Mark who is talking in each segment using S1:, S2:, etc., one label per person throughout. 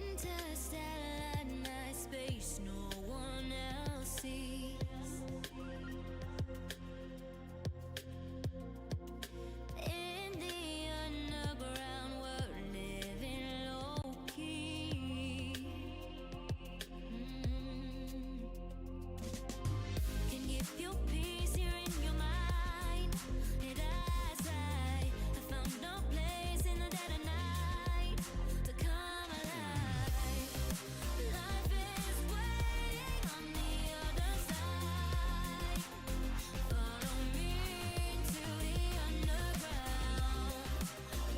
S1: Interstellar night space, no one else sees. In the underground, we're living low key. Can give you peace here in your mind. And as I found no place in the dead of night to come alive. Life is waiting on the other side. Follow me into the underground.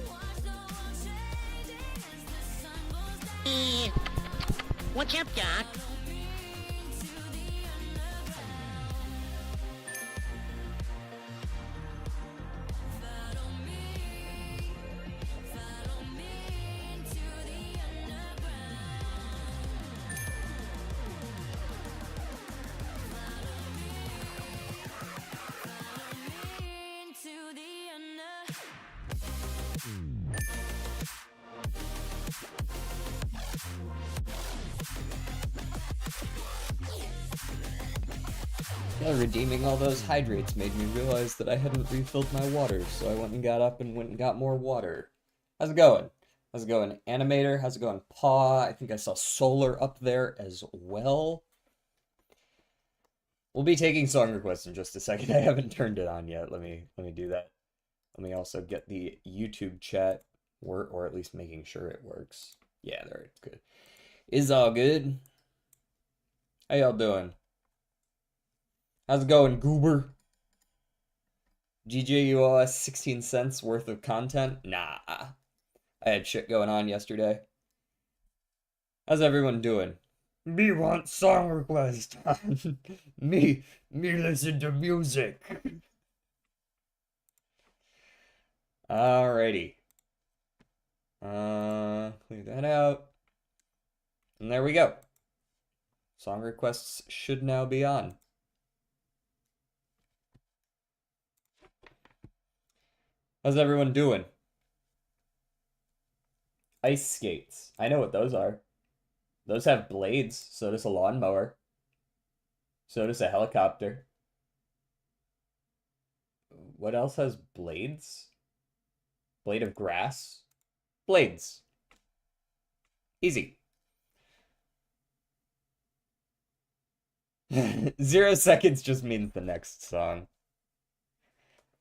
S1: Watch the world changing as the sun goes down.
S2: What's up, Doc?
S1: Follow me into the underground. Follow me into the underground. Follow me into the
S3: Redeeming all those hydrates made me realize that I hadn't refilled my water, so I went and got up and went and got more water. How's it going? How's it going, Animator? How's it going, Paw? I think I saw Solar up there as well. We'll be taking song requests in just a second. I haven't turned it on yet. Let me do that. Let me also get the YouTube chat or at least making sure it works. Yeah, there it's good. Is all good. How y'all doing? How's it going, Goober? GJ, you owe us 16 cents worth of content? Nah. I had shit going on yesterday. How's everyone doing? Me want song request. me listen to music. Alrighty. Clear that out. And there we go. Song requests should now be on. How's everyone doing? Ice skates. I know what those are. Those have blades. So does a lawnmower. So does a helicopter. What else has blades? Blade of grass? Blades. Easy. 0 seconds just means the next song.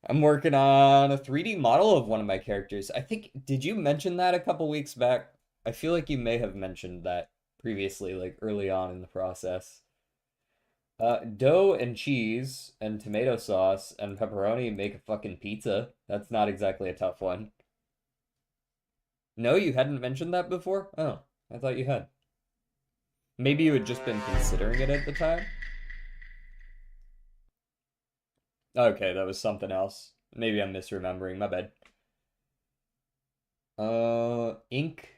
S3: I'm working on a 3D model of one of my characters. I think, did you mention that a couple weeks back? I feel like you may have mentioned that previously, like early on in the process. Dough and cheese and tomato sauce and pepperoni make a fucking pizza. That's not exactly a tough one. No, you hadn't mentioned that before? Oh, I thought you had. Maybe you had just been considering it at the time? Okay, that was something else. Maybe I'm misremembering, my bad. Ink,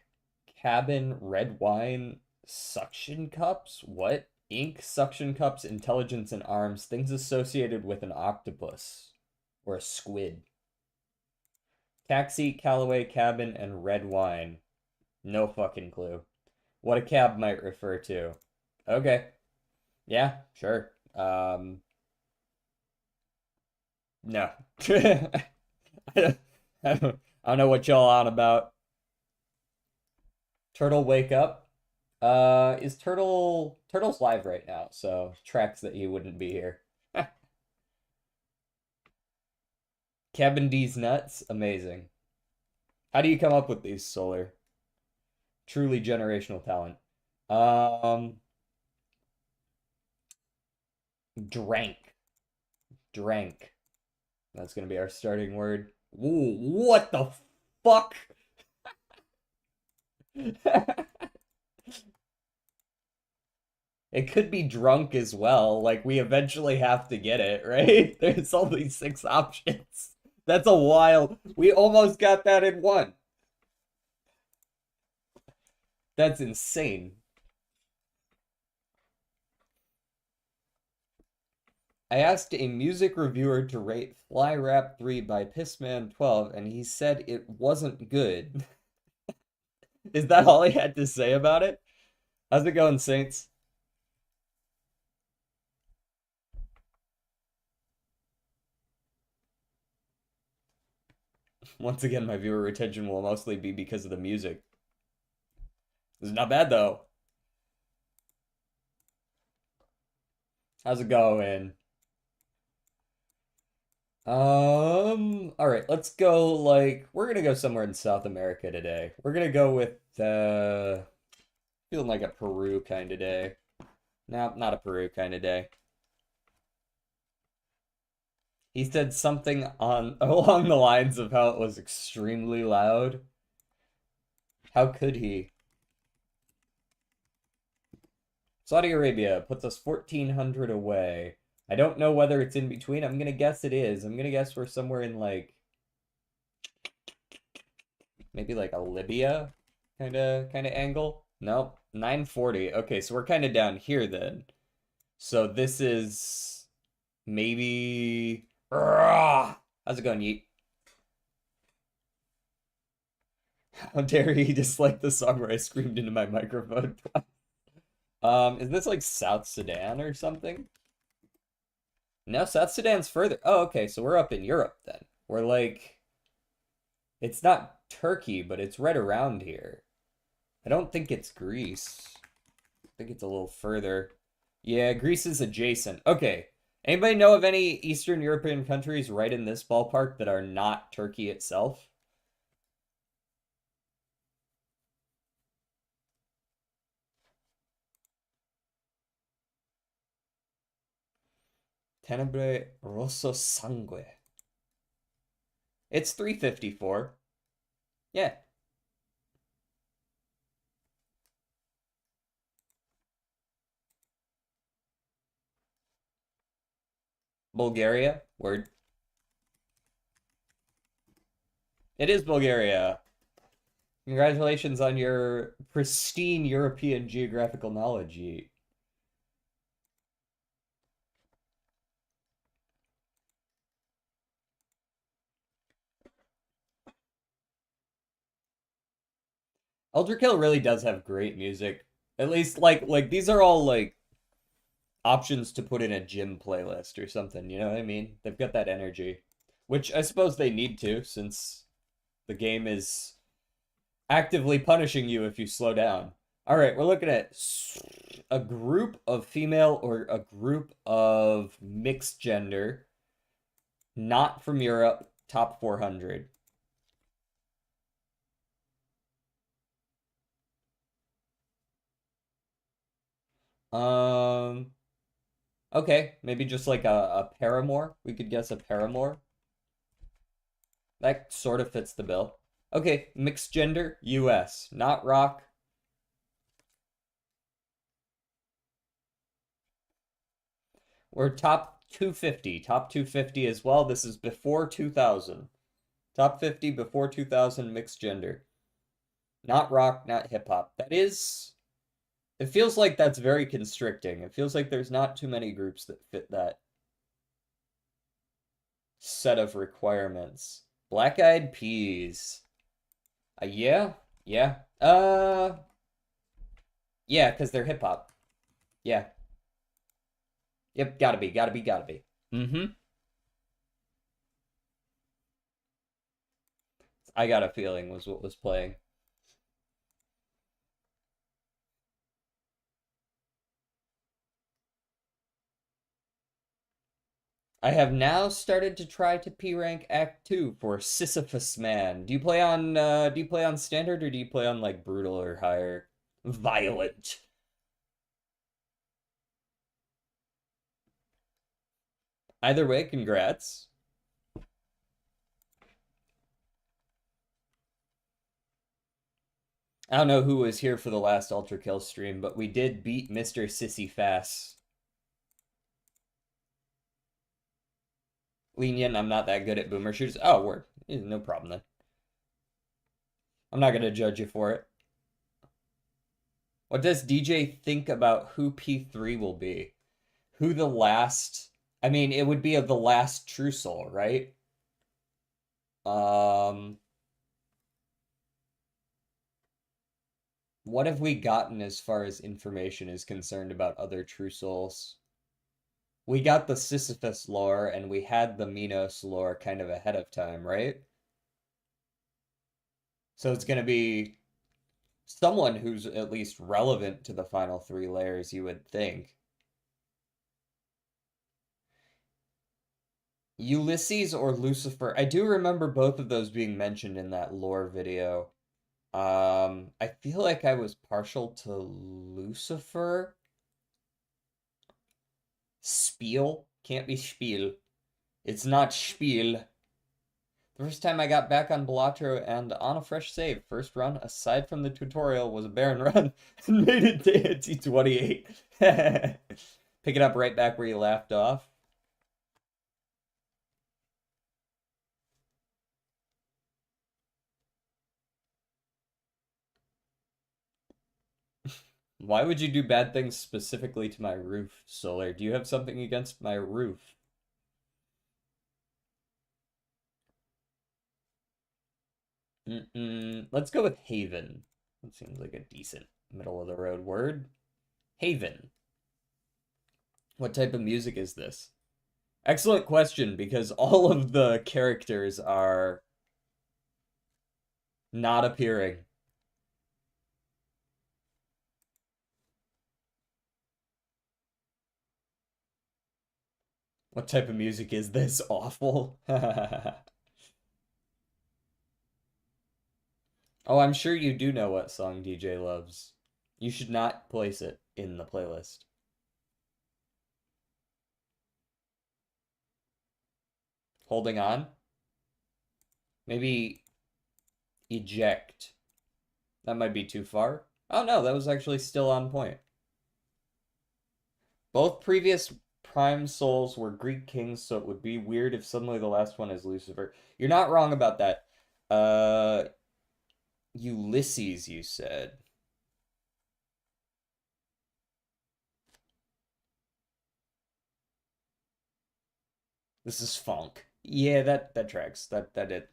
S3: cabin, red wine, suction cups? What? Ink, suction cups, intelligence, and arms. Things associated with an octopus. Or a squid. Taxi, Callaway, cabin, and red wine. No fucking clue. What a cab might refer to. Okay. Yeah, sure. No. I don't know what y'all on about. Turtle wake up. Is Turtle's live right now, so tracks that he wouldn't be here. Cabin D's nuts, amazing. How do you come up with these, Solar? Truly generational talent. Drank. That's gonna be our starting word. Ooh, what the fuck? It could be drunk as well. Like, we eventually have to get it, right? There's only 6 options. That's a wild. We almost got that in one. That's insane. I asked a music reviewer to rate Fly Rap 3 by Pissman12, and he said it wasn't good. Is that all he had to say about it? How's it going, Saints? Once again, my viewer retention will mostly be because of the music. This is not bad though. How's it going? All right, let's go like we're gonna go somewhere in South America today. We're gonna go with feeling like a Peru kind of day. No, not a Peru kind of day. He said something on along the lines of how it was extremely loud. How could he? Saudi Arabia puts us 1400 away. I don't know whether it's in between. I'm gonna guess it is. I'm gonna guess we're somewhere in like maybe like a Libya kind of angle. Nope, 940. Okay, so we're kind of down here then. So this is maybe. How's it going, Yeet? How dare he dislike the song where I screamed into my microphone? Is this like South Sudan or something? No, South Sudan's further. Oh, okay, so we're up in Europe then. We're like, it's not Turkey, but it's right around here. I don't think it's Greece. I think it's a little further. Yeah, Greece is adjacent. Okay. Anybody know of any Eastern European countries right in this ballpark that are not Turkey itself? Tenebre rosso sangue. It's 354. Yeah. Bulgaria. Word. It is Bulgaria. Congratulations on your pristine European geographical knowledge, Yeet. Ultra Kill really does have great music. At least like these are all like options to put in a gym playlist or something, you know what I mean? They've got that energy, which I suppose they need to since the game is actively punishing you if you slow down. All right, we're looking at a group of female or a group of mixed gender, not from Europe, top 400. Um, okay, maybe just like a paramour. We could guess a paramour. That sort of fits the bill. Okay, mixed gender, US, not rock. We're top 250, top 250 as well. This is before 2000. Top 50 before 2000 mixed gender. Not rock, not hip hop. That is, it feels like that's very constricting. It feels like there's not too many groups that fit that set of requirements. Black Eyed Peas. Yeah, yeah. Yeah, because they're hip hop. Yeah. Yep, gotta be, gotta be, gotta be. Mm-hmm. I Got a Feeling was what was playing. I have now started to try to P rank Act 2 for Sisyphus Man. Do you play on standard or do you play on like brutal or higher? Violent. Either way, congrats. I don't know who was here for the last Ultra Kill stream, but we did beat Mr. Sissy Fass. Lenient, I'm not that good at boomer shooters. Oh, word. No problem then. I'm not gonna judge you for it. What does DJ think about who P3 will be? Who the last... I mean, it would be of the last True Soul, right? Um... What have we gotten as far as information is concerned about other True Souls? We got the Sisyphus lore and we had the Minos lore kind of ahead of time, right? So it's going to be someone who's at least relevant to the final three layers, you would think. Ulysses or Lucifer. I do remember both of those being mentioned in that lore video. I feel like I was partial to Lucifer. Spiel? Can't be Spiel. It's not Spiel. The first time I got back on Balatro and on a fresh save, first run, aside from the tutorial, was a Baron run and made it to T28. Pick it up right back where you left off. Why would you do bad things specifically to my roof, Solar? Do you have something against my roof? Let's go with Haven. That seems like a decent middle of the road word. Haven. What type of music is this? Excellent question, because all of the characters are not appearing. What type of music is this? Awful. Oh, I'm sure you do know what song DJ loves. You should not place it in the playlist. Holding on? Maybe eject. That might be too far. Oh no, that was actually still on point. Both previous Prime Souls were Greek kings, so it would be weird if suddenly the last one is Lucifer. You're not wrong about that. Ulysses, you said. This is funk. Yeah, that tracks. That it.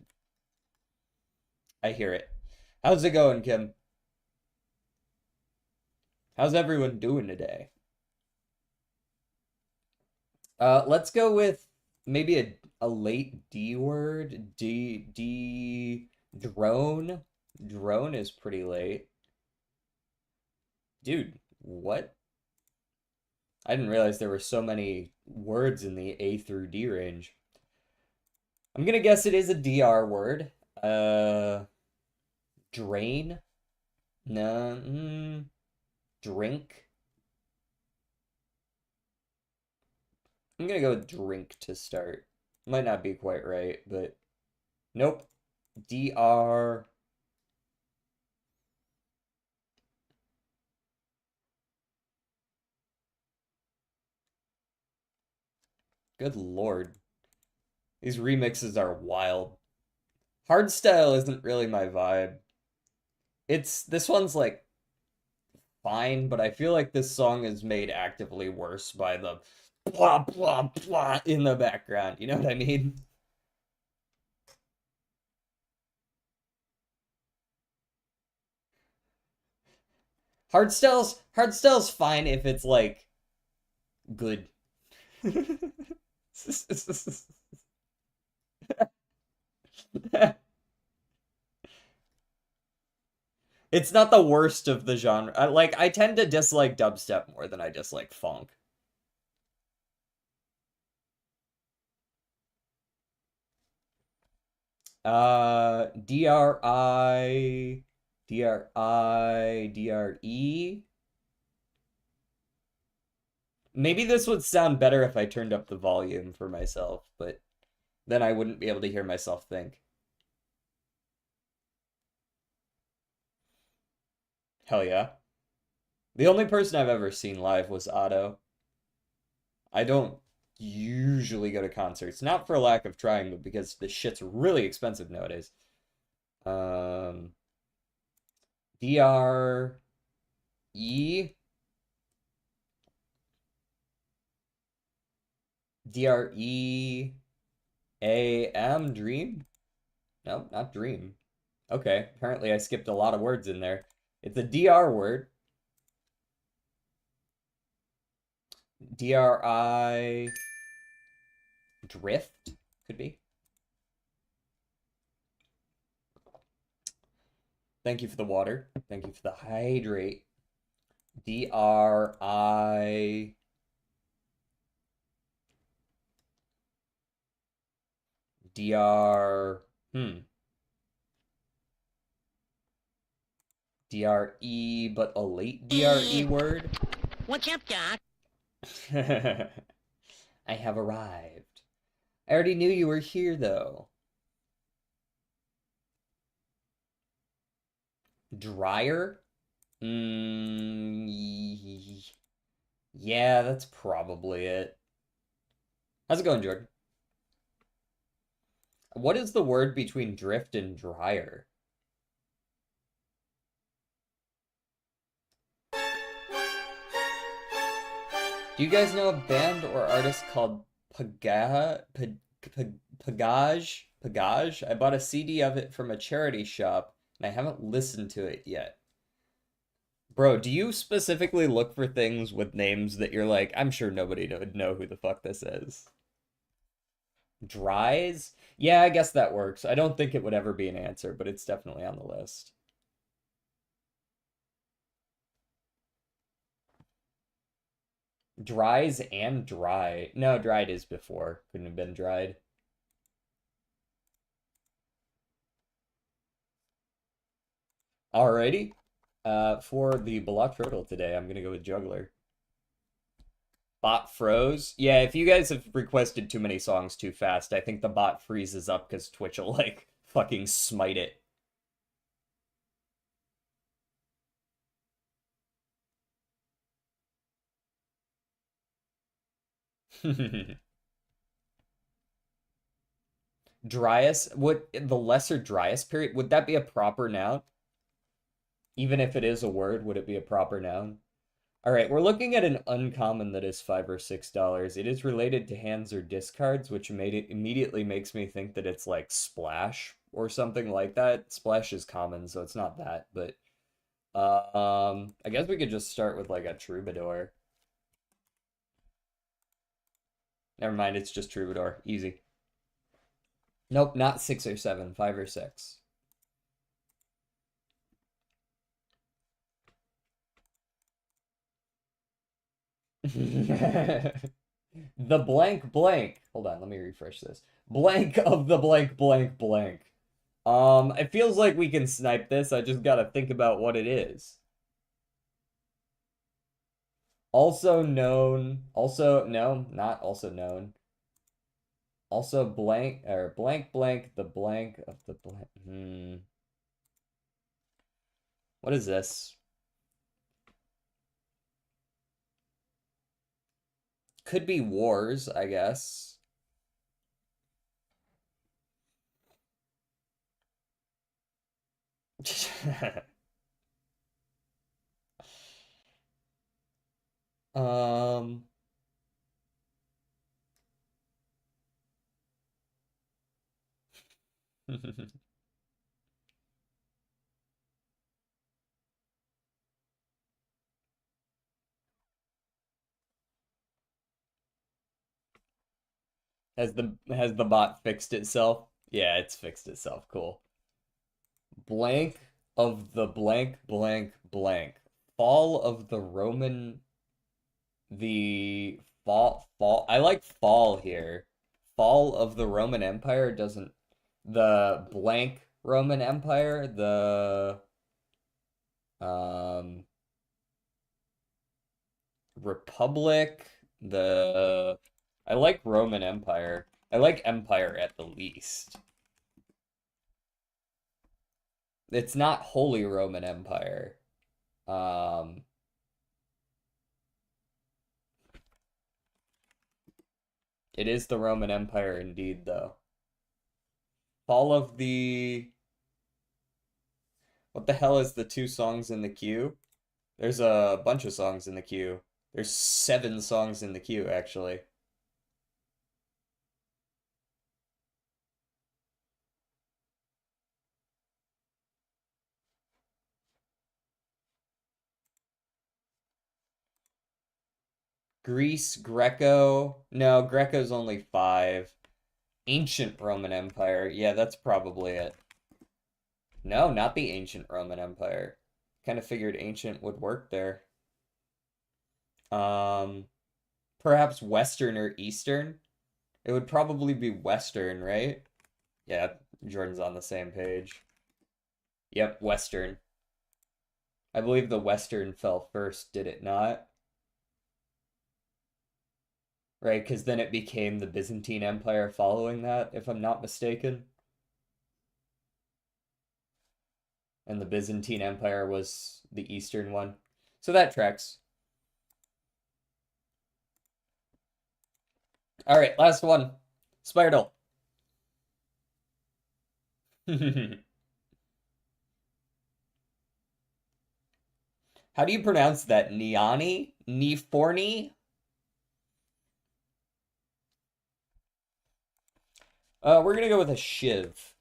S3: I hear it. How's it going, Kim? How's everyone doing today? Let's go with maybe a late D word. Drone. Drone is pretty late. Dude, what? I didn't realize there were so many words in the A through D range. I'm gonna guess it is a DR word. Drain? No, drink. I'm gonna go with drink to start. Might not be quite right, but nope. DR. Good lord. These remixes are wild. Hardstyle isn't really my vibe. This one's like fine, but I feel like this song is made actively worse by the blah blah blah in the background. You know what I mean? Hardstyle's fine if it's like good. It's not the worst of the genre. I tend to dislike dubstep more than I dislike funk. DRI, DRE. Maybe this would sound better if I turned up the volume for myself, but then I wouldn't be able to hear myself think. Hell yeah. The only person I've ever seen live was Otto. I don't usually go to concerts, not for lack of trying, but because this shit's really expensive nowadays. Um, DRE, DREAM, Dream? No, not Dream. Okay, apparently I skipped a lot of words in there. It's a DR word. DRI drift could be. Thank you for the water. Thank you for the hydrate. DRI DR DRE, but a late DRE word.
S2: What's up, Doc?
S3: I have arrived. I already knew you were here, though. Dryer? Yeah, that's probably it. How's it going, Jordan? What is the word between drift and dryer? Do you guys know a band or artist called Pagage? Pagage? I bought a CD of it from a charity shop, and I haven't listened to it yet. Bro, do you specifically look for things with names that you're like, I'm sure nobody would know who the fuck this is? Dries? Yeah, I guess that works. I don't think it would ever be an answer, but it's definitely on the list. Dries and dry. No, dried is before. Couldn't have been dried. Alrighty. For the Blocktroidal today, I'm gonna go with Juggler. Bot froze. Yeah, if you guys have requested too many songs too fast, I think the bot freezes up because Twitch will like fucking smite it. Driest, would the lesser driest period, would that be a proper noun? Even if it is a word, would it be a proper noun? All right, we're looking at an uncommon that is $5 or $6. It is related to hands or discards, which made it immediately makes me think that it's like splash or something like that. Splash is common, so it's not that, but I guess we could just start with like a troubadour. Never mind, it's just troubadour. Easy. Nope, not 6 or 7, 5 or 6. The blank blank. Hold on, let me refresh this. Blank of the blank blank blank. It feels like we can snipe this. I just gotta think about what it is. Also known. Also, no, not also known. Also blank or blank blank the blank of the blank. What is this? Could be wars, I guess. Um, has the bot fixed itself? Yeah, it's fixed itself. Cool. Blank of the blank blank blank. Fall of the Roman the fall I like fall here. Fall of the Roman Empire doesn't the blank Roman Empire, the um Republic, the I like Roman Empire. I like Empire at the least. It's not Holy Roman Empire. Um it is the Roman Empire indeed though. Fall of the What the hell is the 2 songs in the queue? There's a bunch of songs in the queue. There's 7 songs in the queue, actually. Greece, Greco. No, Greco's only 5. Ancient Roman Empire. Yeah, that's probably it. No, not the ancient Roman Empire. Kind of figured ancient would work there. Um, Perhaps Western or Eastern? It would probably be Western, right? Yeah, Jordan's on the same page. Yep, Western. I believe the Western fell first, did it not? Right, because then it became the Byzantine Empire following that, if I'm not mistaken. And the Byzantine Empire was the Eastern one. So that tracks. All right, last one. Spiral. How do you pronounce that? Niani? Niforni? We're gonna go with a Shiv.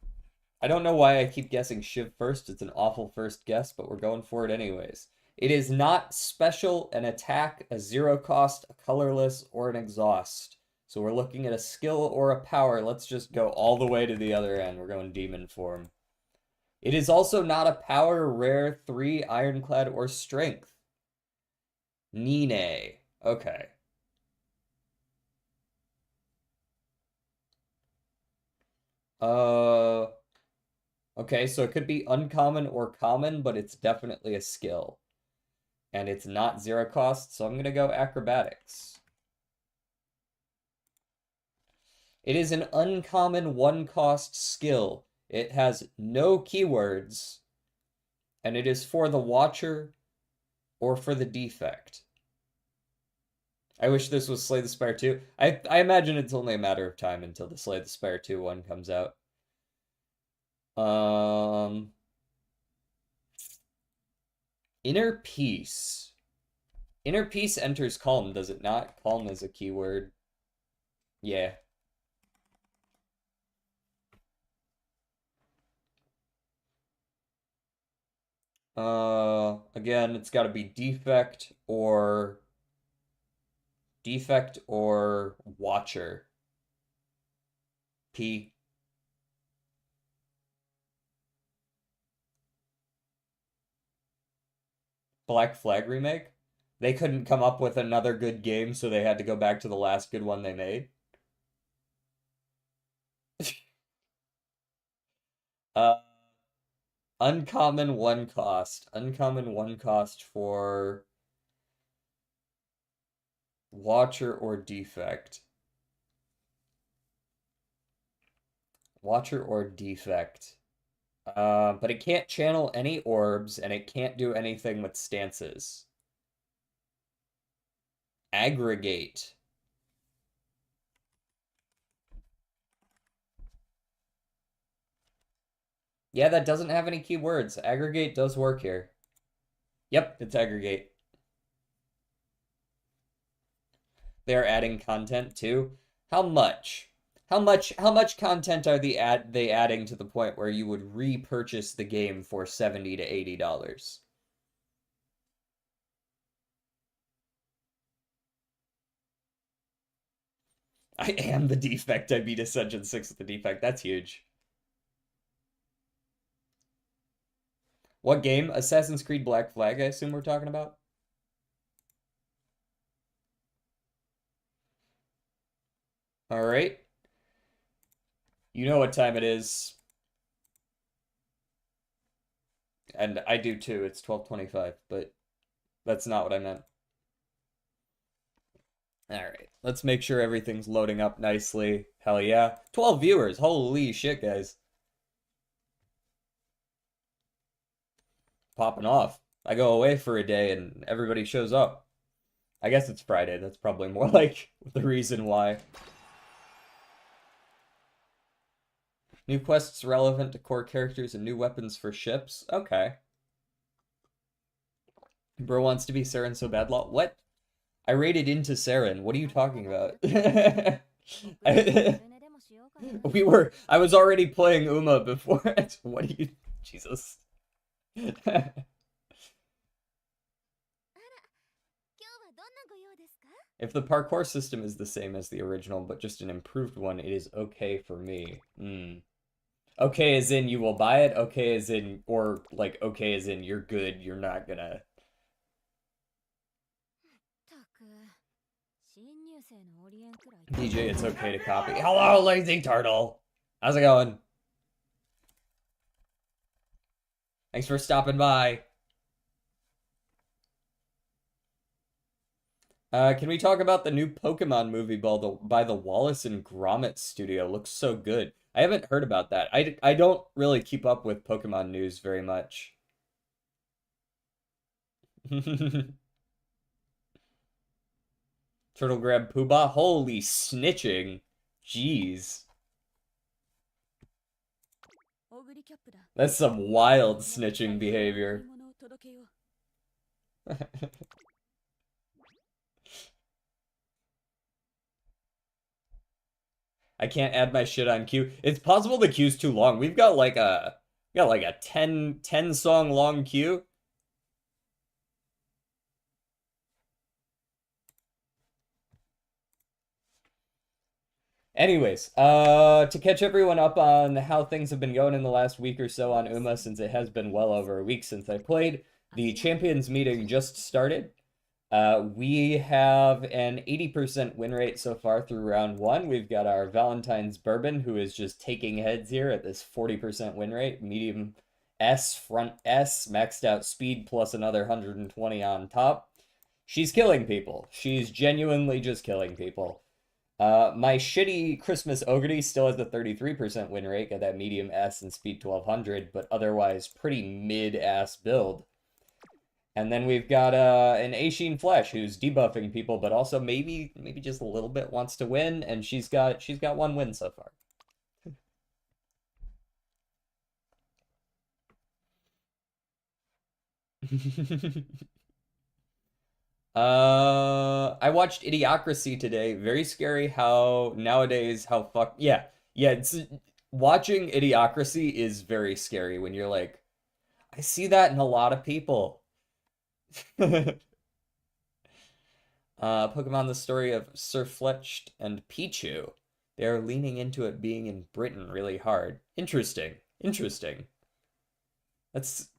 S3: I don't know why I keep guessing Shiv first. It's an awful first guess, but we're going for it anyways. It is not special, an attack, a zero cost, a colorless, or an exhaust. So we're looking at a skill or a power. Let's just go all the way to the other end. We're going demon form. It is also not a power, rare, 3, ironclad, or strength. Nine. Okay. Okay, so it could be uncommon or common, but it's definitely a skill. And it's not zero cost, so I'm gonna go acrobatics. It is an uncommon one cost skill. It has no keywords, and it is for the watcher or for the defect. I wish this was Slay the Spire 2. I imagine it's only a matter of time until the Slay the Spire 2 one comes out. Inner Peace. Inner Peace enters Calm, does it not? Calm is a keyword. Yeah. Again, it's got to be defect or watcher. P. Black Flag remake? They couldn't come up with another good game, so they had to go back to the last good one they made. Uh, Uncommon one cost. Uncommon one cost for watcher or defect. Watcher or defect. But it can't channel any orbs, and it can't do anything with stances. Aggregate. Yeah, that doesn't have any keywords. Aggregate does work here. Yep, it's aggregate. They're adding content too. How much? How much content are they adding to the point where you would repurchase the game for $70 to $80? I am the defect. I beat Ascension 6 with the defect. That's huge. What game? Assassin's Creed Black Flag, I assume we're talking about? All right. You know what time it is. And I do too. It's 12:25, but that's not what I meant. All right. Let's make sure everything's loading up nicely. Hell yeah. 12 viewers. Holy shit, guys. Popping off. I go away for a day and everybody shows up. I guess it's Friday. That's probably more like the reason why. New quests relevant to core characters and new weapons for ships. Okay. Bro wants to be Saren so bad. What? I raided into Saren. What are you talking about? I was already playing Uma before. What are you, Jesus.
S1: あら、今日はどんなご用ですか？
S3: If the parkour system is the same as the original, but just an improved one, it is okay for me. Okay as in you will buy it, okay as in, or like okay as in you're good, you're not gonna. DJ, it's okay to copy. Hello, lazy turtle! How's it going? Thanks for stopping by. Can we talk about the new Pokemon movie by the Wallace and Gromit studio? Looks so good. I haven't heard about that. I don't really keep up with Pokemon news very much. Turtle grab Poobah? Holy snitching. Jeez. That's some wild snitching behavior. I can't add my shit on queue. It's possible the queue's too long. We've got like a 10 song long queue. Anyways, to catch everyone up on how things have been going in the last week or so on Uma, since it has been well over a week since I played, the Champions meeting just started. We have an 80% win rate so far through round one. We've got our Valentine's Bourbon, who is just taking heads here at this 40% win rate. Medium S, front S, maxed out speed plus another 120 on top. She's killing people. She's genuinely just killing people. My shitty Christmas Oguri still has a 33% win rate, got that medium S and speed 1200, but otherwise pretty mid-ass build. And then we've got an Aishin Flesh who's debuffing people, but also maybe just a little bit wants to win, and she's got one win so far. I watched Idiocracy today. Very scary how nowadays yeah. It's watching Idiocracy is very scary when you're like, I see that in a lot of people. Pokemon the story of Sir Fletched and Pichu. They are leaning into it being in Britain really hard. Interesting. That's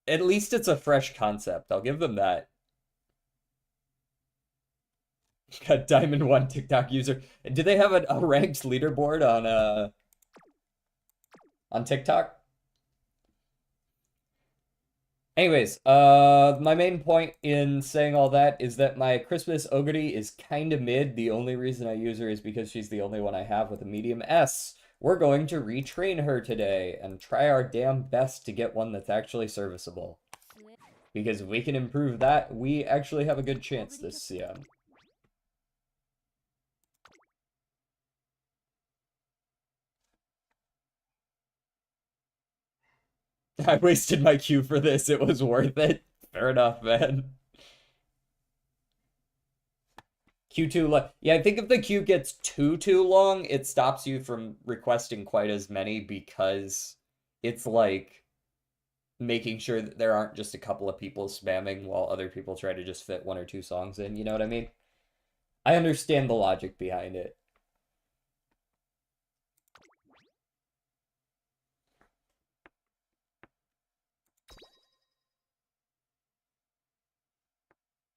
S3: at least it's a fresh concept. I'll give them that. Got Diamond 1 TikTok user. Do they have a ranked leaderboard on TikTok? Anyways, my main point in saying all that is that my Christmas Oguri is kinda mid. The only reason I use her is because she's the only one I have with a medium S. We're going to retrain her today and try our damn best to get one that's actually serviceable. Because if we can improve that, we actually have a good chance this CM. I wasted my Q for this. It was worth it. Fair enough, man. Q too yeah, I think if the queue gets too long, it stops you from requesting quite as many because it's like making sure that there aren't just a couple of people spamming while other people try to just fit one or two songs in, you know what I mean? I understand the logic behind it.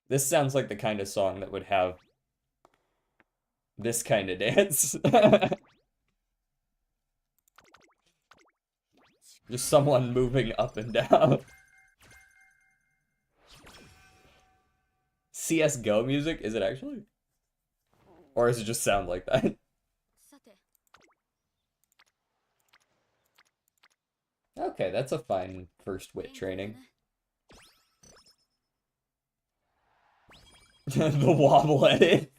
S3: This sounds like the kind of song that would have this kind of dance. Just someone moving up and down. CSGO music? Is it actually? Or does it just sound like that? Okay, that's a fine first wit training. The wobble edit.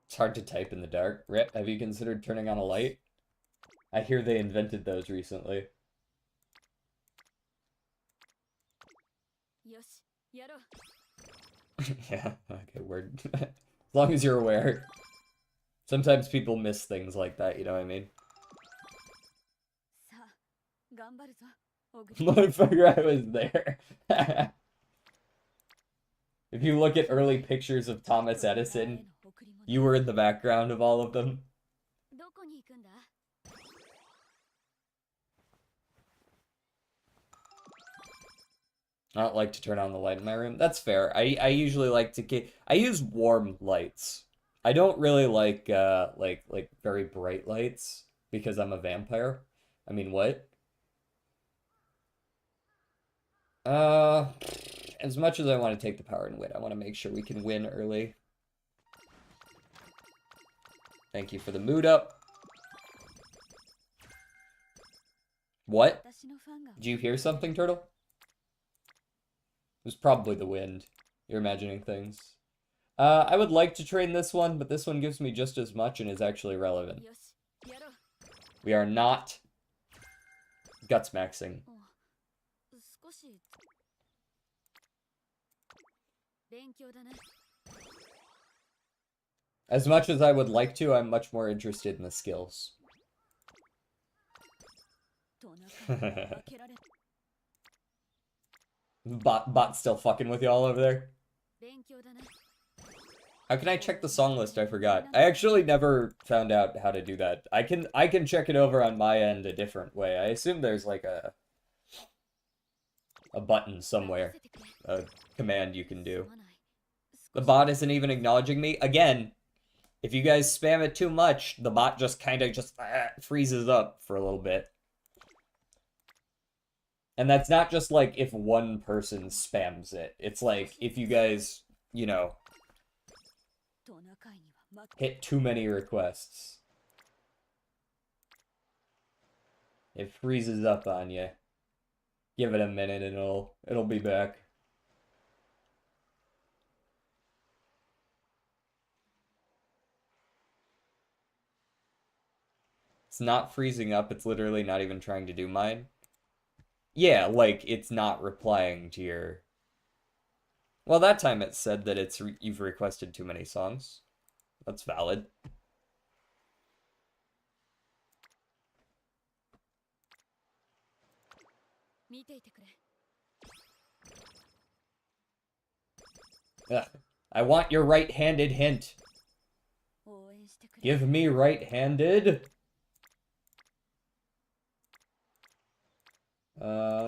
S3: It's hard to type in the dark. Rip, have you considered turning on a light? I hear they invented those recently. Yeah, okay, word. As long as you're aware. Sometimes people miss things like that, you know what I mean?
S1: さあ頑張るぞオグリ
S3: Motherfucker, I was there. If you look at early pictures of Thomas
S1: これからへ
S3: Edison,
S1: の贈り物
S3: you were in the background of all of them.
S1: どこに行くんだ
S3: I don't like to turn on the light in my room. That's fair. I usually like to I use warm lights. I don't really like like very bright lights because I'm a vampire. I mean, what? Uh as much as I want to take the power and win, I want to make sure we can win early. Thank you for the mood up. What?
S1: 私のファンが
S3: Did you hear something, Turtle? It was probably the wind. You're imagining things. I would like to train this one, but this one gives me just as much and is actually relevant.
S1: よしやろう
S3: We are not guts maxing.
S1: 少し勉強だね
S3: As much as I would like to, I'm much more interested in the skills.
S1: トナカイに開けられ
S3: Bot still fucking with you all over there?
S1: 勉強だね
S3: How can I check the song list? I forgot. I actually never found out how to do that. I can check it over on my end a different way. I assume there's like a button somewhere,
S1: 任せてくれ
S3: a command you can
S1: す
S3: do.
S1: まない
S3: The bot isn't even acknowledging me. Again, if you guys spam it too much, the bot just kind of just freezes up for a little bit. And that's not just like if one person spams it. It's like if you guys, you know,
S1: トナカイには負け
S3: hit too many requests. It freezes up on you. Give it a minute and it'll be back. It's not freezing up, it's literally not even trying to do mine. Yeah, like it's not replying to your. Well, that time it said that you've requested too many songs. That's valid. Ugh. I want your right-handed hint.
S1: 応援してくれ
S3: Give me right-handed.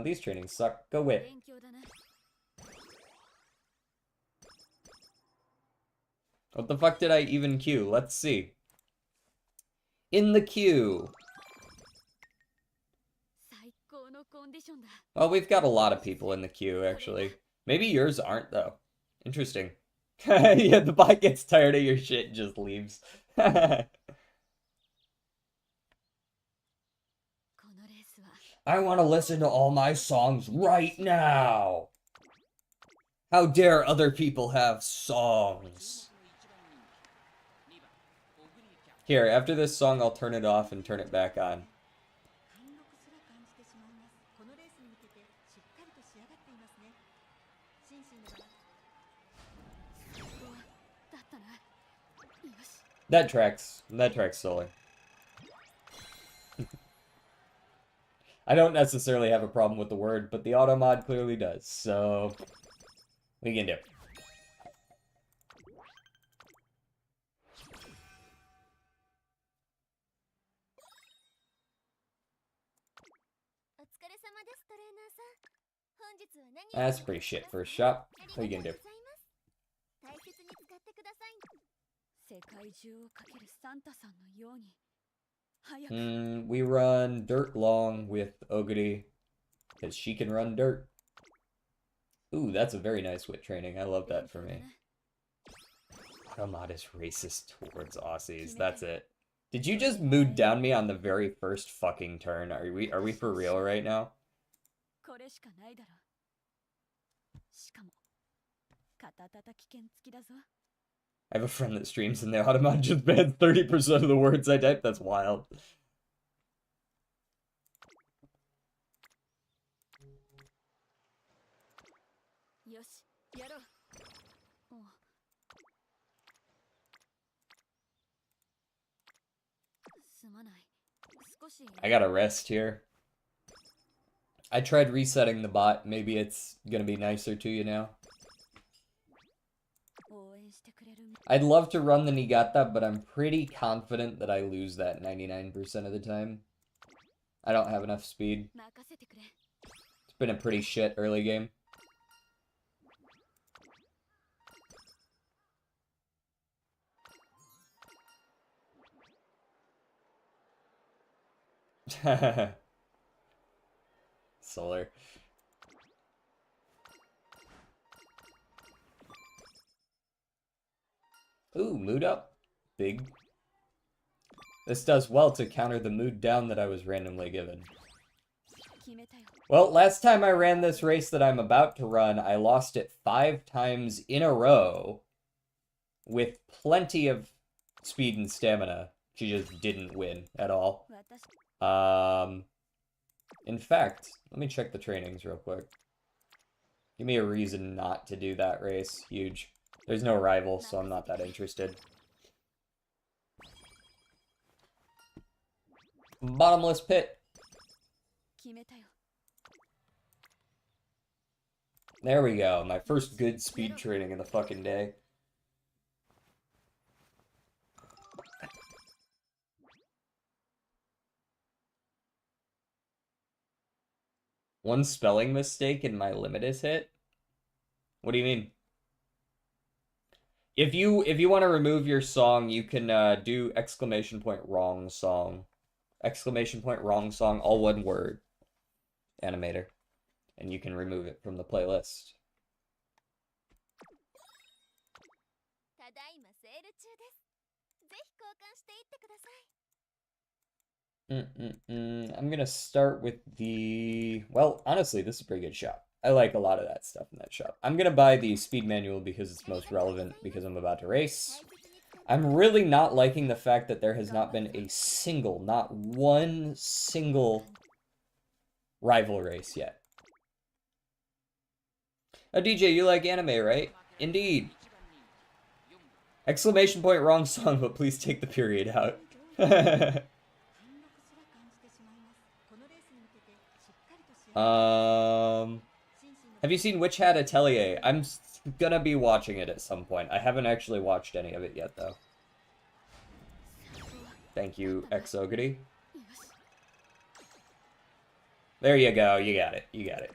S3: These trainings suck. Go away.
S1: 勉強だね
S3: What the fuck did I even queue? Let's see. In the queue.
S1: 最高のコンディションだ
S3: Well, we've got a lot of people in the queue, actually. Maybe yours aren't, though. Interesting. Yeah, the bot gets tired of your shit and just leaves.
S1: このレースは
S3: I want to listen to all my songs right now. How dare other people have songs? Here, after this song, I'll turn it off and turn it back on.
S1: 貫禄すら感じてしまいますこのレースに向けてしっかりと仕上がっていますね心身のバランス最高だったなよし
S3: That tracks solely. I don't necessarily have a problem with the word, but the auto mod clearly does, so we can do it.
S1: お疲れ様ですトレーナーさん本日は何を
S3: That's pretty shit first shot.
S1: あ
S3: What
S1: り
S3: you
S1: が
S3: can
S1: とう
S3: do?
S1: ございます大切に使ってください世界中をかけるサンタさんのように早く
S3: We run dirt long with Oguri, because she can run dirt. Ooh, that's a very nice wit training. I love that for me. Automod is racist towards Aussies. That's it. Did you just mood down me on the very first fucking turn? Are we for real right now?
S1: これしかないだろしかも肩たたき券付きだぞ
S3: I have a friend that streams and the Automod just bans 30% of the words I type. That's wild.
S1: よしやろうお
S3: I gotta rest here. I tried resetting the bot. Maybe it's gonna be nicer to you now. I'd love to run the Niigata, but I'm pretty confident that I lose that 99% of the time. I don't have enough speed. It's been a pretty shit early game. Solar. Ooh, mood up. Big. This does well to counter the mood down that I was randomly given. Well, last time I ran this race that I'm about to run, I lost it 5 times in a row with plenty of speed and stamina. She just didn't win at all. In fact, let me check the trainings real quick. Give me a reason not to do that race. Huge. There's no rival, so I'm not that interested. Bottomless pit. There we go. My first good speed training of the fucking day. One spelling mistake and my limit is hit? What do you mean? If you want to remove your song, you can do !wrong song. !wrong song, all one word. Animator. And you can remove it from the playlist. I'm gonna start with the... Well, honestly, this is a pretty good shop. I like a lot of that stuff in that shop. I'm gonna buy the speed manual because it's most relevant, because I'm about to race. I'm really not liking the fact that there has not been a single, not one single rival race yet. Oh, DJ, you like anime, right? Indeed. !wrong song, but please take the period out. Have you seen Witch Hat Atelier? I'm gonna be watching it at some point. I haven't actually watched any of it yet, though. Thank you, XOguri. There you go. You got it. You got it.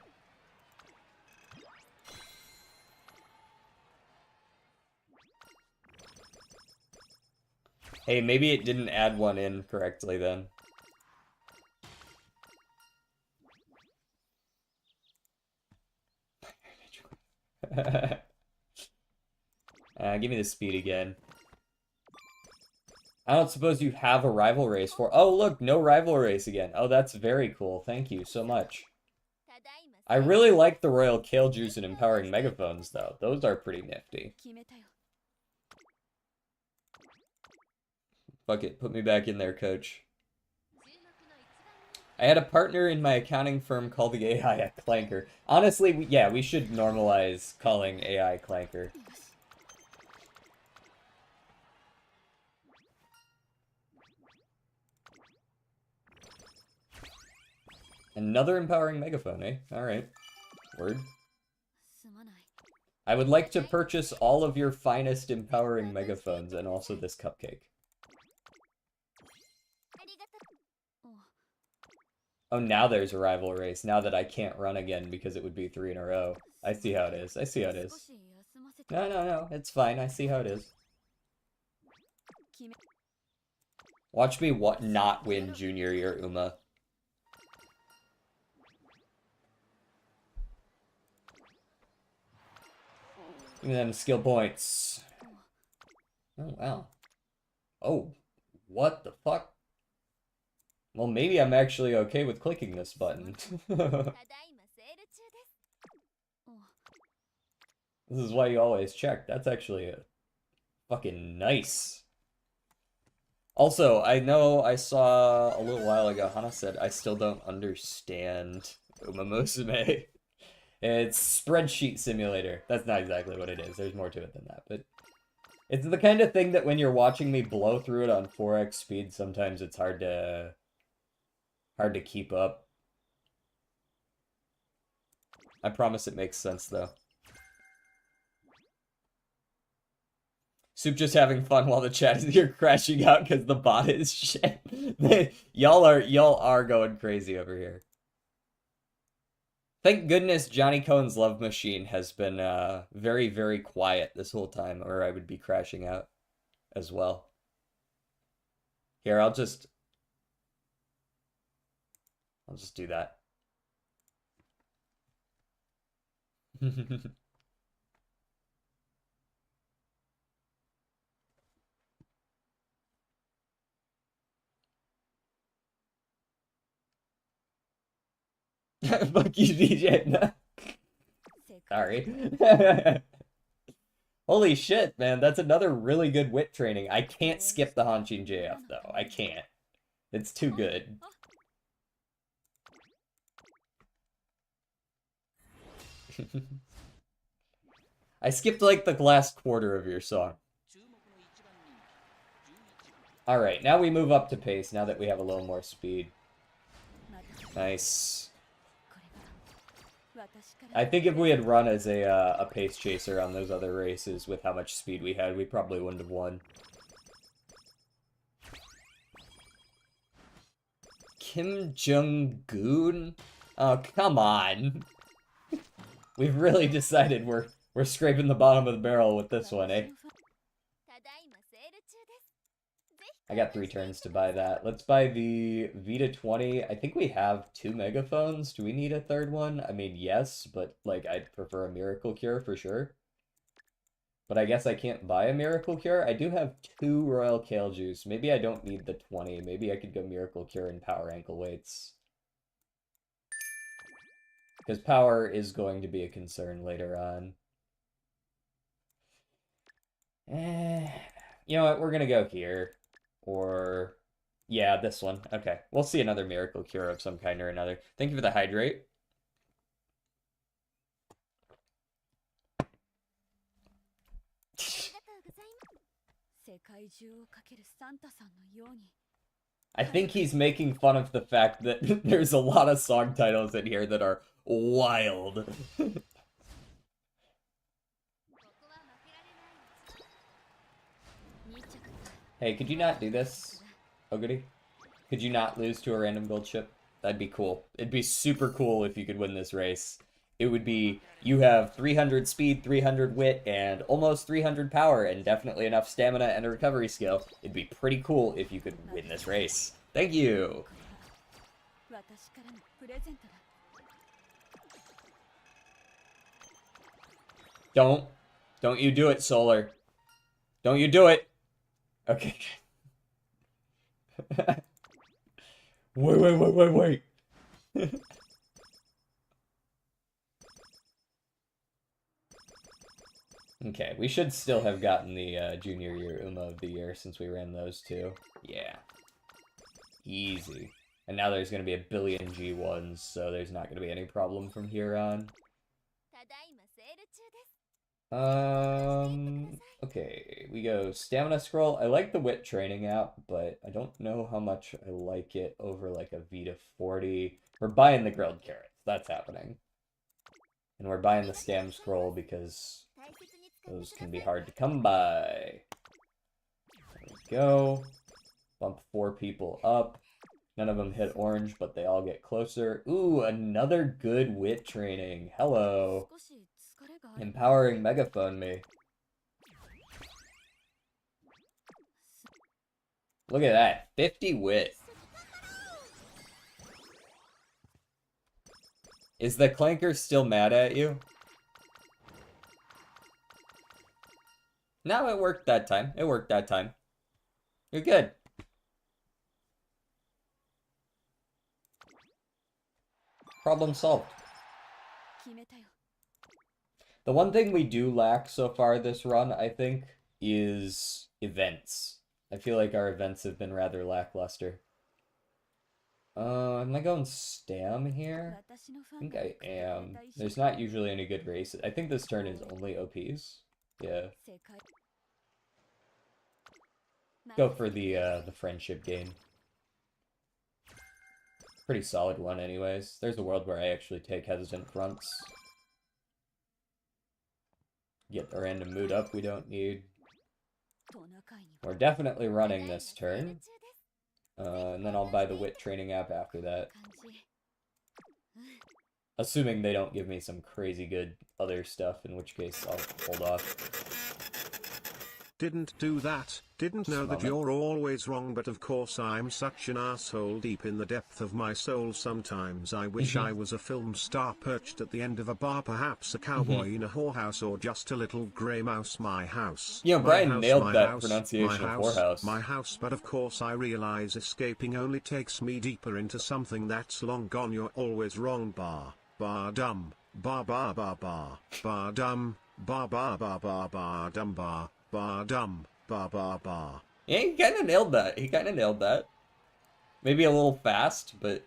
S3: Hey, maybe it didn't add one in correctly then. Give me the speed again. I don't suppose you have a rival race for... Oh, look, no rival race again. Oh, that's very cool. Thank you so much. I really like the Royal Kale Juice and Empowering Megaphones, though. Those are pretty nifty. Fuck it, put me back in there, coach. I had a partner in my accounting firm call the AI a clanker. Honestly, yeah, we should normalize calling AI clanker. Another empowering megaphone, eh? Alright. Word. I would like to purchase all of your finest empowering megaphones and also this cupcake. Oh, now there's a rival race, now that I can't run again because it would be 3 in a row. I see how it is, I see how it is. No, it's fine, I see how it is. Watch me not win Junior Year Uma. Give me them skill points. Oh, wow. Oh, what the fuck? Well, maybe I'm actually okay with clicking this button. This is why you always check. That's actually fucking nice. Also, I know I saw a little while ago, Hana said, I still don't understand Umamusume. It's spreadsheet simulator. That's not exactly what it is. There's more to it than that, but It's the kind of thing that when you're watching me blow through it on 4x speed, sometimes it's hard to keep up. I promise it makes sense though. Soup just having fun while the chat is here crashing out because the bot is shit. Y'all are going crazy over here. Thank goodness Johnny Cohen's Love Machine has been very, very quiet this whole time, or I would be crashing out as well. Here, I'll just do that. Fuck you, DJ. Sorry. Holy shit, man. That's another really good wit training. I can't skip the Hanshin JF, though. I can't. It's too good. I skipped, like, the last quarter of your song. Alright, now we move up to pace, now that we have a little more speed. Nice. I think if we had run as a pace chaser on those other races with how much speed we had, we probably wouldn't have won. Kim Jong-un? Oh, come on. We've really decided we're scraping the bottom of the barrel with this one, eh? I got 3 turns to buy that. Let's buy the Vita 20. I think we have 2 megaphones. Do we need a third one? I mean, yes, but, like, I'd prefer a Miracle Cure for sure. But I guess I can't buy a Miracle Cure. I do have 2 Royal Kale Juice. Maybe I don't need the 20. Maybe I could go Miracle Cure and Power Ankle Weights. Because power is going to be a concern later on. You know what? We're gonna go here. Or, yeah, this one. Okay, we'll see another Miracle Cure of some kind or another. Thank you for the hydrate. I think he's making fun of the fact that there's a lot of song titles in here that are wild. Hey, could you not do this, XOguri? Could you not lose to a random gold ship? That'd be cool. It'd be super cool if you could win this race. It would be, you have 300 speed, 300 wit, and almost 300 power, and definitely enough stamina and a recovery skill. It'd be pretty cool if you could win this race. Thank you! Don't you do it, Solar. Don't you do it! Okay. Wait. Okay, we should still have gotten the junior year Uma of the year since we ran those two. Yeah. Easy. And now there's going to be a billion G1s, so there's not going to be any problem from here on. Okay, we go Stamina Scroll. I like the Wit Training app, but I don't know how much I like it over like a Vita 40. We're buying the Grilled Carrots. That's happening. And we're buying the Stam Scroll because those can be hard to come by. There we go. Bump 4 people up. None of them hit orange, but they all get closer. Ooh, another good Wit Training. Hello. Empowering Megaphone me. Look at that. 50 wit. Is the Clanker still mad at you? No, it worked that time. It worked that time. You're good. Problem solved. The one thing we do lack so far this run, I think, is events. I feel like our events have been rather lackluster. Am I going Stam here? I think I am. There's not usually any good races. I think this turn is only OPs. Yeah. Go for the friendship gain. Pretty solid one anyways. There's a world where I actually take hesitant fronts. Get the random mood up we don't need. We're definitely running this turn. And then I'll buy the wit training app after that. Assuming they don't give me some crazy good other stuff, in which case I'll hold off.
S4: Didn't do that, didn't know that you're always wrong, but of course I'm such an asshole deep in the depth of my soul. Sometimes I wish I was a film star perched at the end of a bar, perhaps a cowboy in a whorehouse, or just a little grey mouse. My house.
S3: Yeah, Brian
S4: my house,
S3: nailed
S4: my
S3: that
S4: house,
S3: pronunciation
S4: my
S3: of
S4: house,
S3: whorehouse.
S4: My house, but of course I realize escaping only takes me deeper into something that's long gone. You're always wrong, bar dum, bar dum, bar dum, bar dum, bar.
S3: Yeah, he kind of nailed that. Maybe a little fast, but...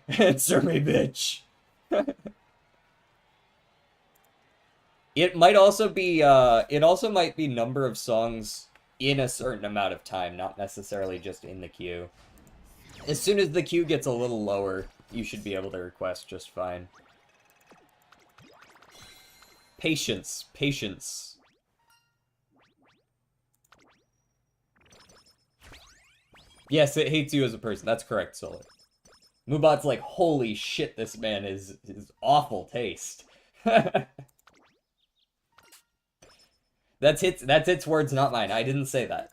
S3: Answer me, bitch! It might also be, it also might be number of songs in a certain amount of time, not necessarily just in the queue. As soon as the queue gets a little lower, you should be able to request just fine. Patience, patience. Yes, it hates you as a person. That's correct, Solar. Mubot's like, holy shit, this man is awful taste. That's its words, not mine. I didn't say that.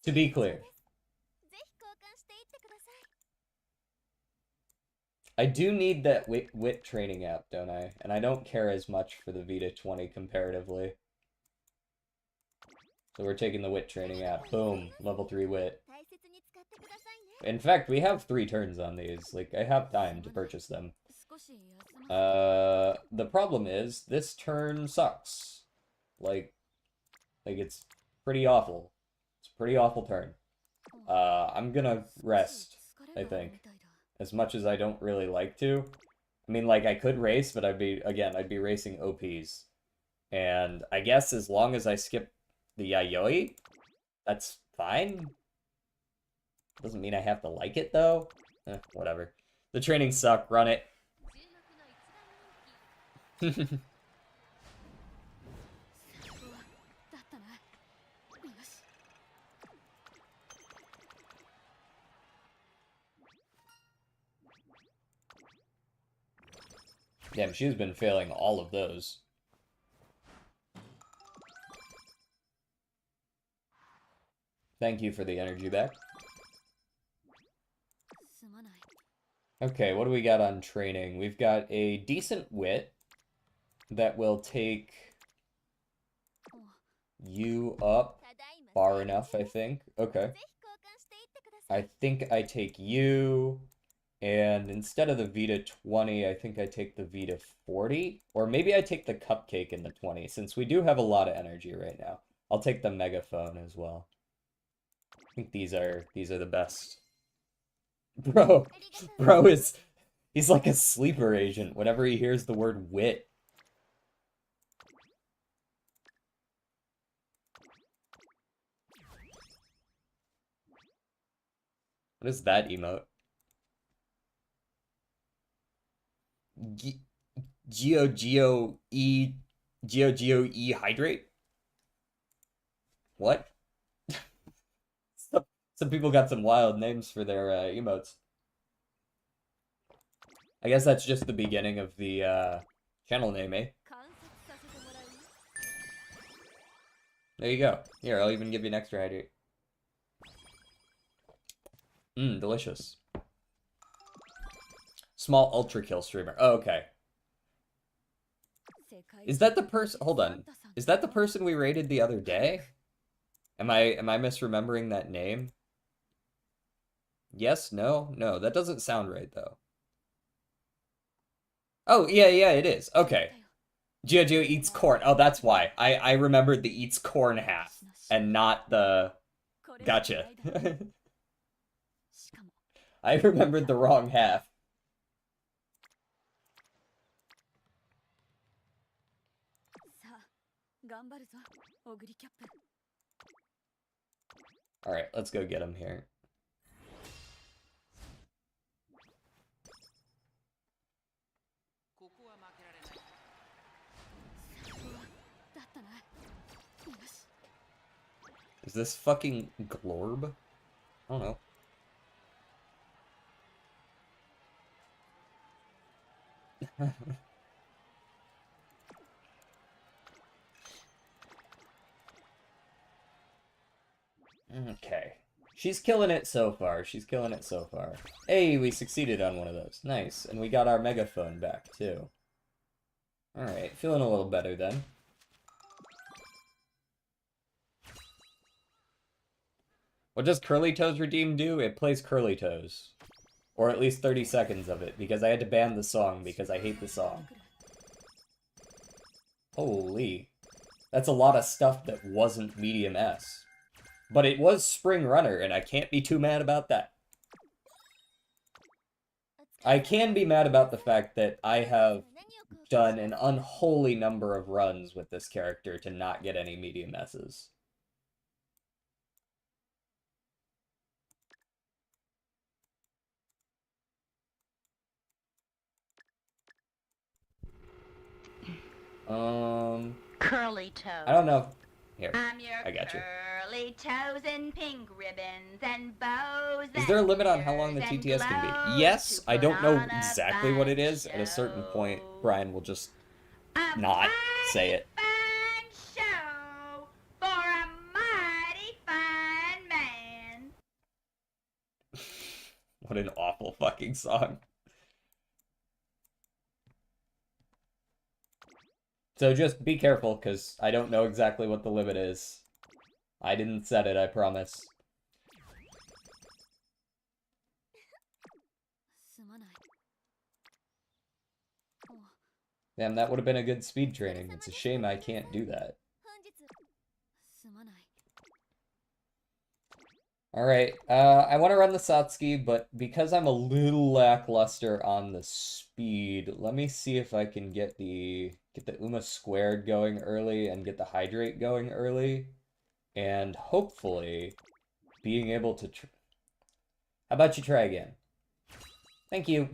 S3: To be clear, I do need that wit training app, don't I? And I don't care as much for the Vita 20 comparatively. So we're taking the wit training app. Boom, level 3 wit. In fact, we have 3 turns on these. Like, I have time to purchase them. The problem is, this turn sucks. Like it's pretty awful. It's a pretty awful turn. I'm gonna rest, I think. As much as I don't really like to. I mean, like, I could race, but I'd be racing OPs. And I guess as long as I skip the Yayoi, that's fine. Doesn't mean I have to like it, though. Whatever. The trainings suck. Run it. Damn, she's been failing all of those. Thank you for the energy back. Okay, what do we got on training? We've got a decent wit that will take you up far enough, I think. Okay. I think I take you, and instead of the Vita 20, I think I take the Vita 40. Or maybe I take the Cupcake in the 20, since we do have a lot of energy right now. I'll take the Megaphone as well. I think these are the best. Bro he's like a sleeper agent whenever he hears the word wit. What is that emote? Geo hydrate? What? Some people got some wild names for their emotes. I guess that's just the beginning of the channel name, eh? There you go. Here, I'll even give you an extra hydrate. Delicious. Small ultra kill streamer. Oh, okay. Is that the person? Hold on. Is that the person we rated the other day? Am I misremembering that name? Yes, no, that doesn't sound right though. Oh, yeah, it is. Okay. Gio eats corn. Oh, that's why. I remembered the eats corn half and not the Gotcha. I remembered the wrong half. Alright, let's go get him here. Is this fucking Glorb? I don't know. Okay. She's killing it so far. She's killing it so far. Hey, we succeeded on one of those. Nice. And we got our megaphone back, too. Alright, feeling a little better then. What does Curly Toes Redeem do? It plays Curly Toes. Or at least 30 seconds of it, because I had to ban the song because I hate the song. Holy. That's a lot of stuff that wasn't medium S. But it was Spring Runner, and I can't be too mad about that. I can be mad about the fact that I have done an unholy number of runs with this character to not get any medium S's.
S2: Curly toes.
S3: I don't know. Here,
S2: I'm your
S3: I got you.
S2: curly toes and pink ribbons and bows.
S3: Is there a limit on how long the TTS can be? Yes, I don't know exactly what it is. At a certain point, Brian will just not say it.
S2: Fine show for a mighty fine man.
S3: What an awful fucking song. So just be careful, because I don't know exactly what the limit is. I didn't set it, I promise. Damn, that would have been a good speed training. It's a shame I can't do that. Alright, I want to run the Satsuki, but because I'm a little lackluster on the speed, let me see if I can get the Uma squared going early and get the hydrate going early. And hopefully, being able to... How about you try again? Thank you.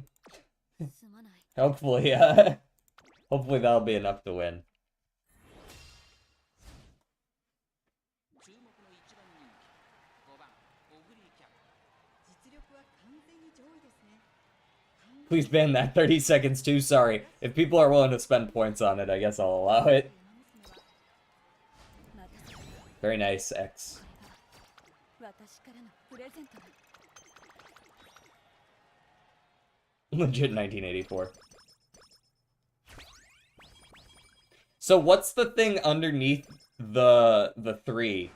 S3: Hopefully, hopefully that'll be enough to win. Please ban that 30 seconds too, sorry. If people are willing to spend points on it, I guess I'll allow it. Very nice, X. Legit 1984. So what's the thing underneath the 3,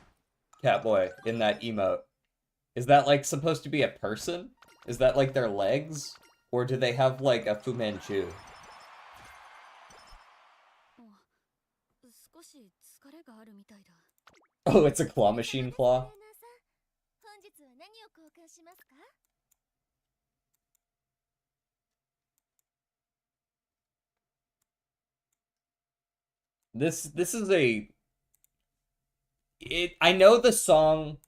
S3: Catboy, in that emote? Is that, like, supposed to be a person? Is that, like, their legs? Or do they have, like, a Fu Manchu? Oh, it's a claw machine claw? This is a... I know the song...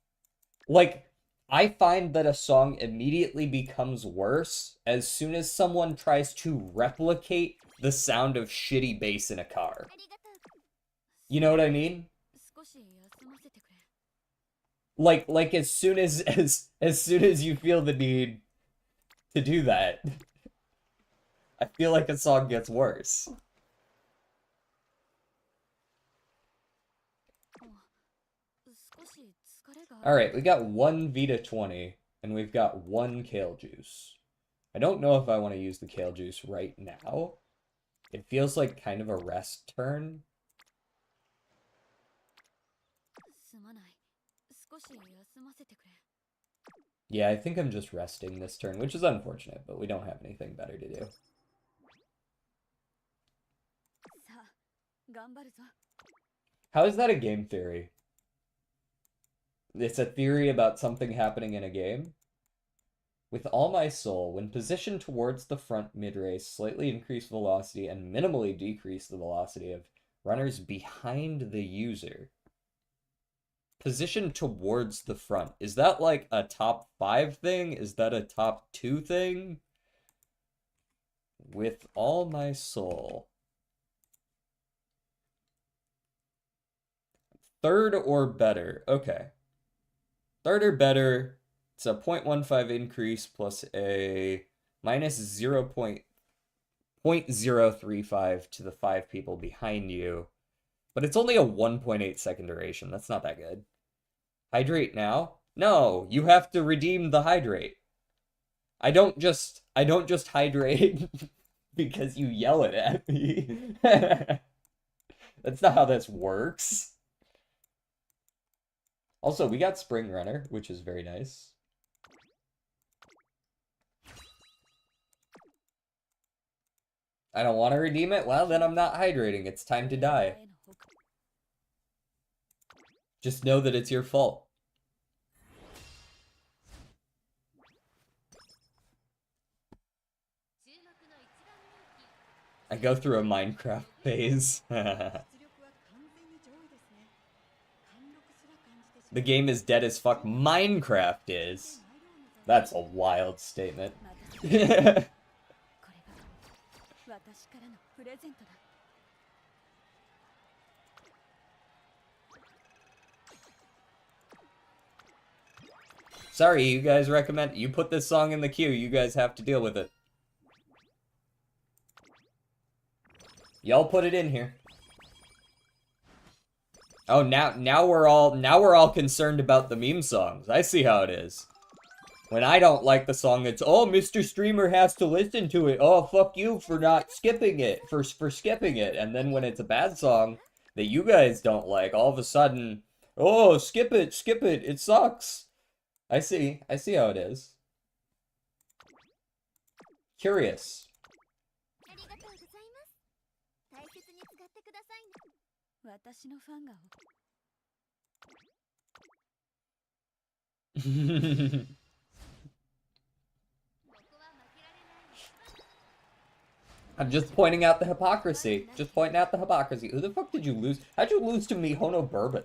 S3: Like, I find that a song immediately becomes worse as soon as someone tries to replicate the sound of shitty bass in a car. You know what I mean? Like as soon as soon as you feel the need to do that, I feel like a song gets worse. Alright, we got 1 Vita 20, and we've got 1 Kale Juice. I don't know if I want to use the Kale Juice right now. It feels like kind of a rest turn. Yeah, I think I'm just resting this turn, which is unfortunate, but we don't have anything better to do. How is that a game theory? It's a theory about something happening in a game. With all my soul, when positioned towards the front mid-race, slightly increase velocity and minimally decrease the velocity of runners behind the user. Position towards the front. Is that like a top 5 thing? Is that a top 2 thing? With all my soul. Third or better. Okay. Third or better. It's a 0.15 increase plus a minus 0.035 to the 5 people behind you. But it's only a 1.8 second duration. That's not that good. Hydrate now? No, you have to redeem the hydrate. I don't just hydrate because you yell it at me. That's not how this works. Also, we got Spring Runner, which is very nice. I don't want to redeem it? Well, then I'm not hydrating. It's time to die. Just know that it's your fault. I go through a Minecraft phase. The game is dead as fuck. Minecraft is. That's a wild statement. Sorry, you guys recommend... You put this song in the queue, you guys have to deal with it. Y'all put it in here. Oh, now we're all concerned about the meme songs. I see how it is. When I don't like the song, it's, oh, Mr. Streamer has to listen to it. Oh, fuck you for not skipping it, for skipping it. And then when it's a bad song that you guys don't like, all of a sudden, oh, skip it, it sucks. I see how it is. Curious. I'm just pointing out the hypocrisy. Just pointing out the hypocrisy. Who the fuck did you lose? How'd you lose to Mihono Bourbon?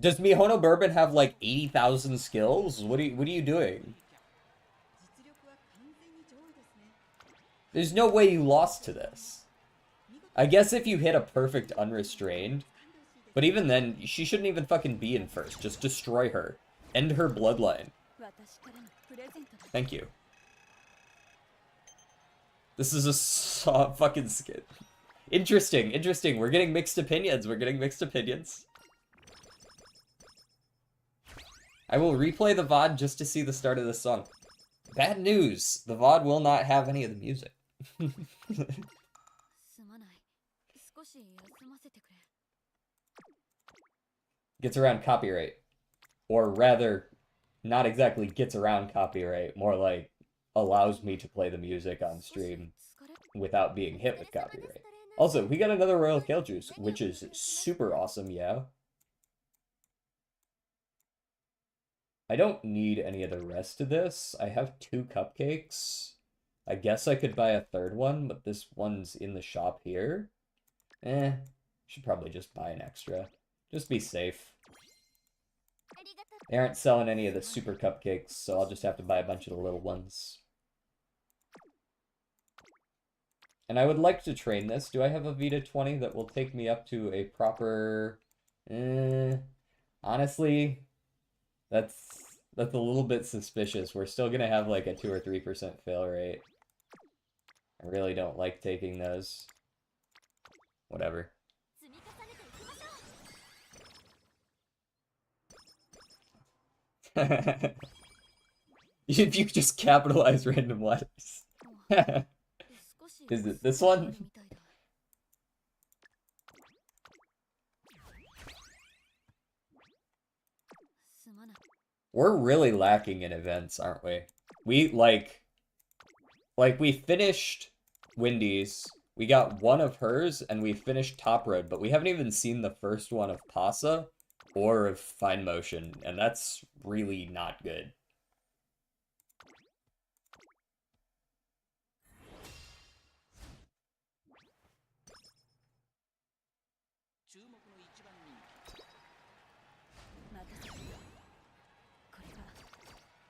S3: Does Mihono Bourbon have like 80,000 skills? What are you doing? There's no way you lost to this. I guess if you hit a perfect unrestrained, but even then, she shouldn't even fucking be in first. Just destroy her. End her bloodline. Thank you. This is a fucking skit. Interesting. We're getting mixed opinions. I will replay the VOD just to see the start of this song. Bad news. The VOD will not have any of the music. Gets around copyright. Or rather, not exactly gets around copyright, more like allows me to play the music on stream without being hit with copyright. Also, we got another Royal Kale Juice, which is super awesome, yeah. I don't need any of the rest of this. I have 2 cupcakes. I guess I could buy a third one, but this one's in the shop here. Should probably just buy an extra. Just be safe. They aren't selling any of the super cupcakes, so I'll just have to buy a bunch of the little ones. And I would like to train this. Do I have a Vita 20 that will take me up to a proper... honestly, that's a little bit suspicious. We're still gonna have like a 2 or 3% fail rate. I really don't like taking those. Whatever. If you just capitalize random letters. Is it this one? We're really lacking in events, aren't we? We, like we finished Wendy's, we got one of hers, and we finished Top Road, but we haven't even seen the first one of Pasa. or of fine motion, and that's really not good.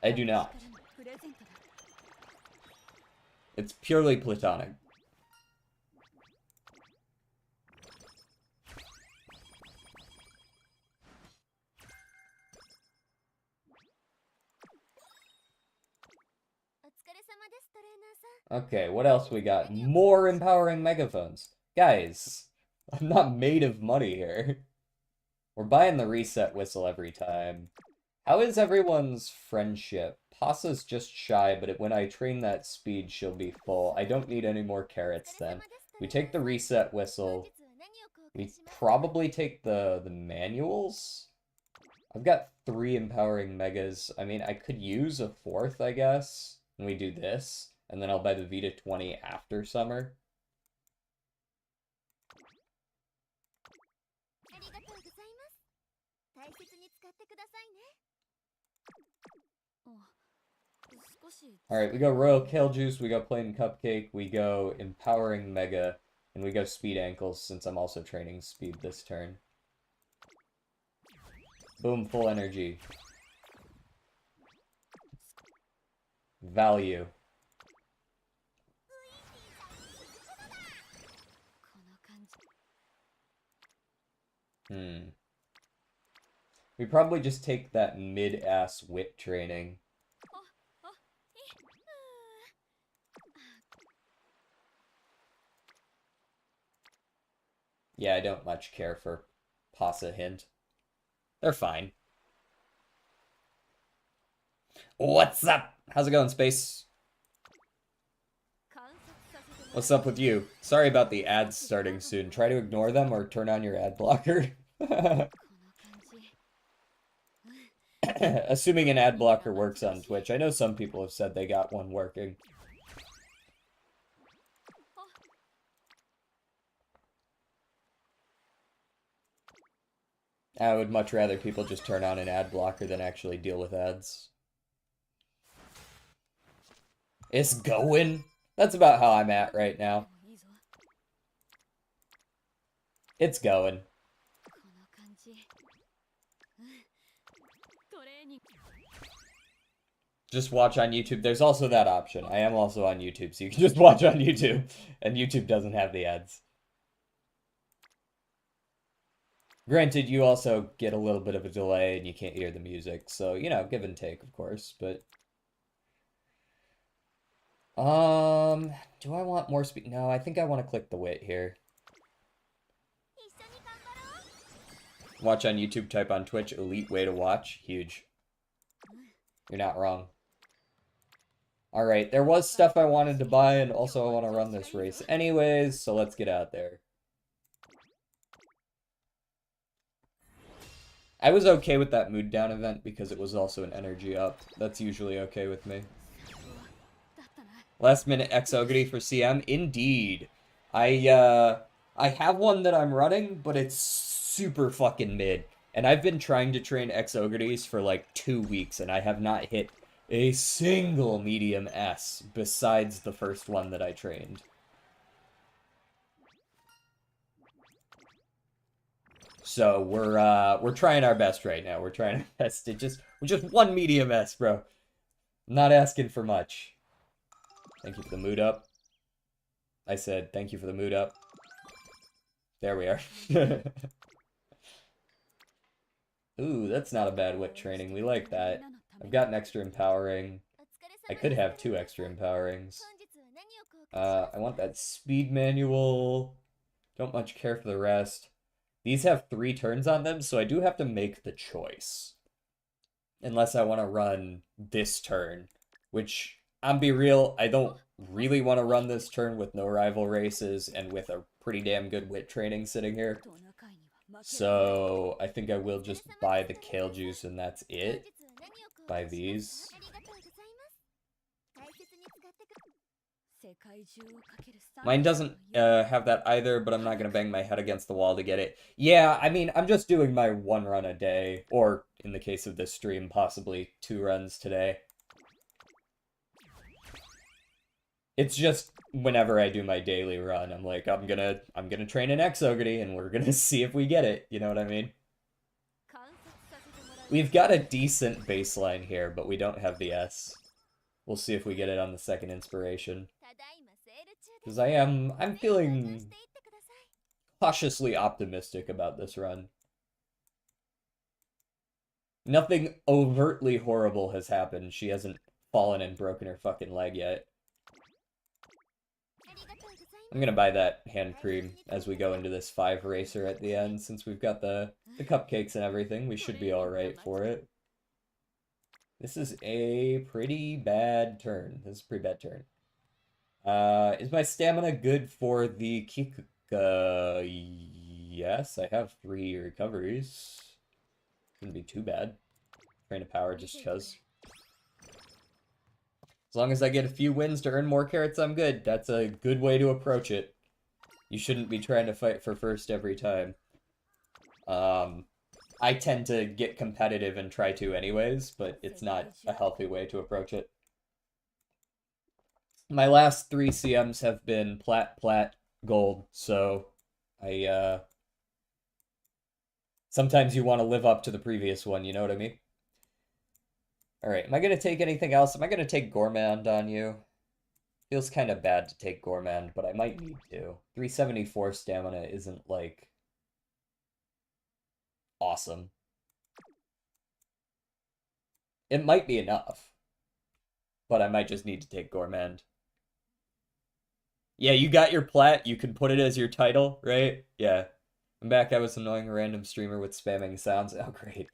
S3: I do not. It's purely platonic. Okay, what else we got? More empowering megaphones. Guys, I'm not made of money here. We're buying the reset whistle every time. How is everyone's friendship? Pasa's just shy, but when I train that speed, she'll be full. I don't need any more carrots then. We take the reset whistle. We probably take the manuals? I've got 3 empowering megas. I mean, I could use a 4th, I guess. And we do this. And then I'll buy the Vita 20 after summer. Alright, we go Royal Kale Juice, we go Plain Cupcake, we go Empowering Mega, and we go Speed Ankles since I'm also training speed this turn. Boom, full energy. Value. We probably just take that mid-ass wit training. Yeah, I don't much care for Pasa Hint. They're fine. What's up? How's it going, Space? What's up with you? Sorry about the ads starting soon. Try to ignore them or turn on your ad blocker. Assuming an ad blocker works on Twitch. I know some people have said they got one working. I would much rather people just turn on an ad blocker than actually deal with ads. It's going. That's about how I'm at right now. It's going. Just watch on YouTube. There's also that option. I am also on YouTube, so you can just watch on YouTube. And YouTube doesn't have the ads. Granted, you also get a little bit of a delay and you can't hear the music. So, you know, give and take, of course. But do I want more speed? No, I think I want to click the wit here. Watch on YouTube, type on Twitch, elite way to watch. Huge. You're not wrong. Alright, there was stuff I wanted to buy, and also I want to run this race anyways, so let's get out there. I was okay with that mood down event because it was also an energy up. That's usually okay with me. Last minute XOguri for CM? Indeed. I have one that I'm running, but it's super fucking mid. And I've been trying to train XOguris for like 2 weeks, and I have not hit a single medium S besides the first one that I trained. So we're trying our best right now. We're trying our best to just one medium S, bro. I'm not asking for much. Thank you for the mood up. I said thank you for the mood up. There we are. Ooh, that's not a bad wit training. We like that. I've got an extra empowering. I could have 2 extra empowerings. I want that speed manual. Don't much care for the rest. These have 3 turns on them, so I do have to make the choice. Unless I want to run this turn. Which, I'm be real, I don't really want to run this turn with no rival races and with a pretty damn good wit training sitting here. So, I think I will just buy the kale juice and that's it. Buy these. Mine doesn't have that either, but I'm not gonna bang my head against the wall to get it. Yeah, I mean, I'm just doing my 1 run a day, or in the case of this stream, possibly 2 runs today. It's just whenever I do my daily run, I'm like, I'm gonna train an XOguri, and we're gonna see if we get it. You know what I mean? We've got a decent baseline here, but we don't have the S. We'll see if we get it on the second inspiration. Because I'm feeling cautiously optimistic about this run. Nothing overtly horrible has happened. She hasn't fallen and broken her fucking leg yet. I'm gonna buy that hand cream as we go into this 5 racer at the end, since we've got the cupcakes and everything. We should be alright for it. This is a pretty bad turn. This is a pretty bad turn. Is my stamina good for the Kikuka? Yes, I have 3 recoveries. Shouldn't be too bad. Train of power just because. As long as I get a few wins to earn more carrots, I'm good. That's a good way to approach it. You shouldn't be trying to fight for first every time. I tend to get competitive and try to anyways, but it's not a healthy way to approach it. My last 3 CMs have been plat, gold, so sometimes you want to live up to the previous one, you know what I mean? Alright, am I gonna take anything else? Am I gonna take Gourmand on you? Feels kind of bad to take Gourmand, but I might need to. 374 stamina isn't, like, awesome. It might be enough, but I might just need to take Gourmand. Yeah, you got your plat, you can put it as your title, right? Yeah. I'm back, I was annoying a random streamer with spamming sounds. Oh, great.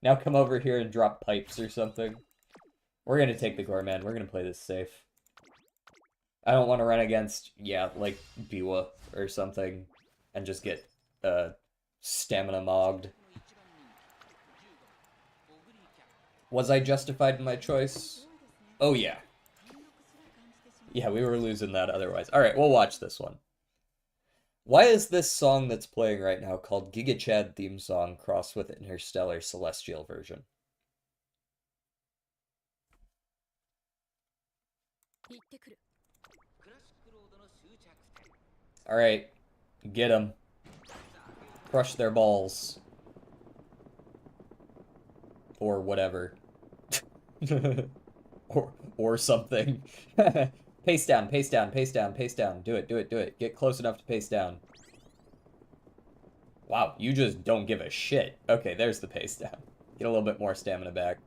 S3: Now come over here and drop pipes or something. We're gonna take the Gourmand, we're gonna play this safe. I don't want to run against, yeah, like, Biwa or something, and just get, stamina mogged. Was I justified in my choice? Oh, yeah. Yeah, we were losing that otherwise. Alright, we'll watch this one. Why is this song that's playing right now called Giga Chad Theme Song crossed with Interstellar Celestial version? Alright, get them. Crush their balls. Or whatever. or something. Pace down, pace down, pace down, pace down. Do it, do it, do it. Get close enough to pace down. Wow, you just don't give a shit. Okay, there's the pace down. Get a little bit more stamina back.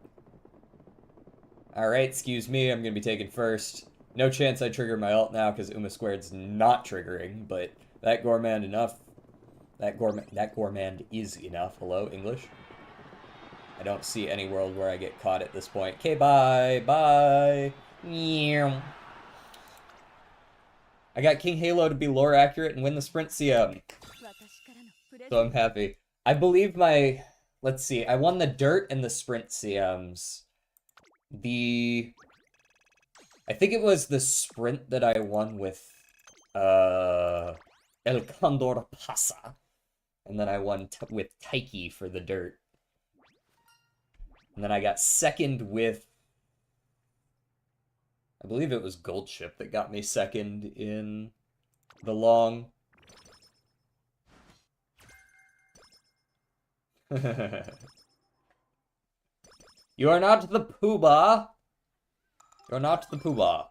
S3: Alright, excuse me, I'm gonna be taking first. No chance I trigger my ult now because Uma Squared's not triggering, but that Gourmand enough. That Gourmand is enough. Hello, English? I don't see any world where I get caught at this point. Okay, bye, bye. I got King Halo to be lore accurate and win the sprint CM. So I'm happy. I believe my... Let's see, I won the dirt and the sprint CMs. I think it was the sprint that I won with, El Condor Pasa. And then I won with Taiki for the dirt. And then I got second with... I believe it was Gold Ship that got me second in the long. You are not the Poobah. You're not the Poobah.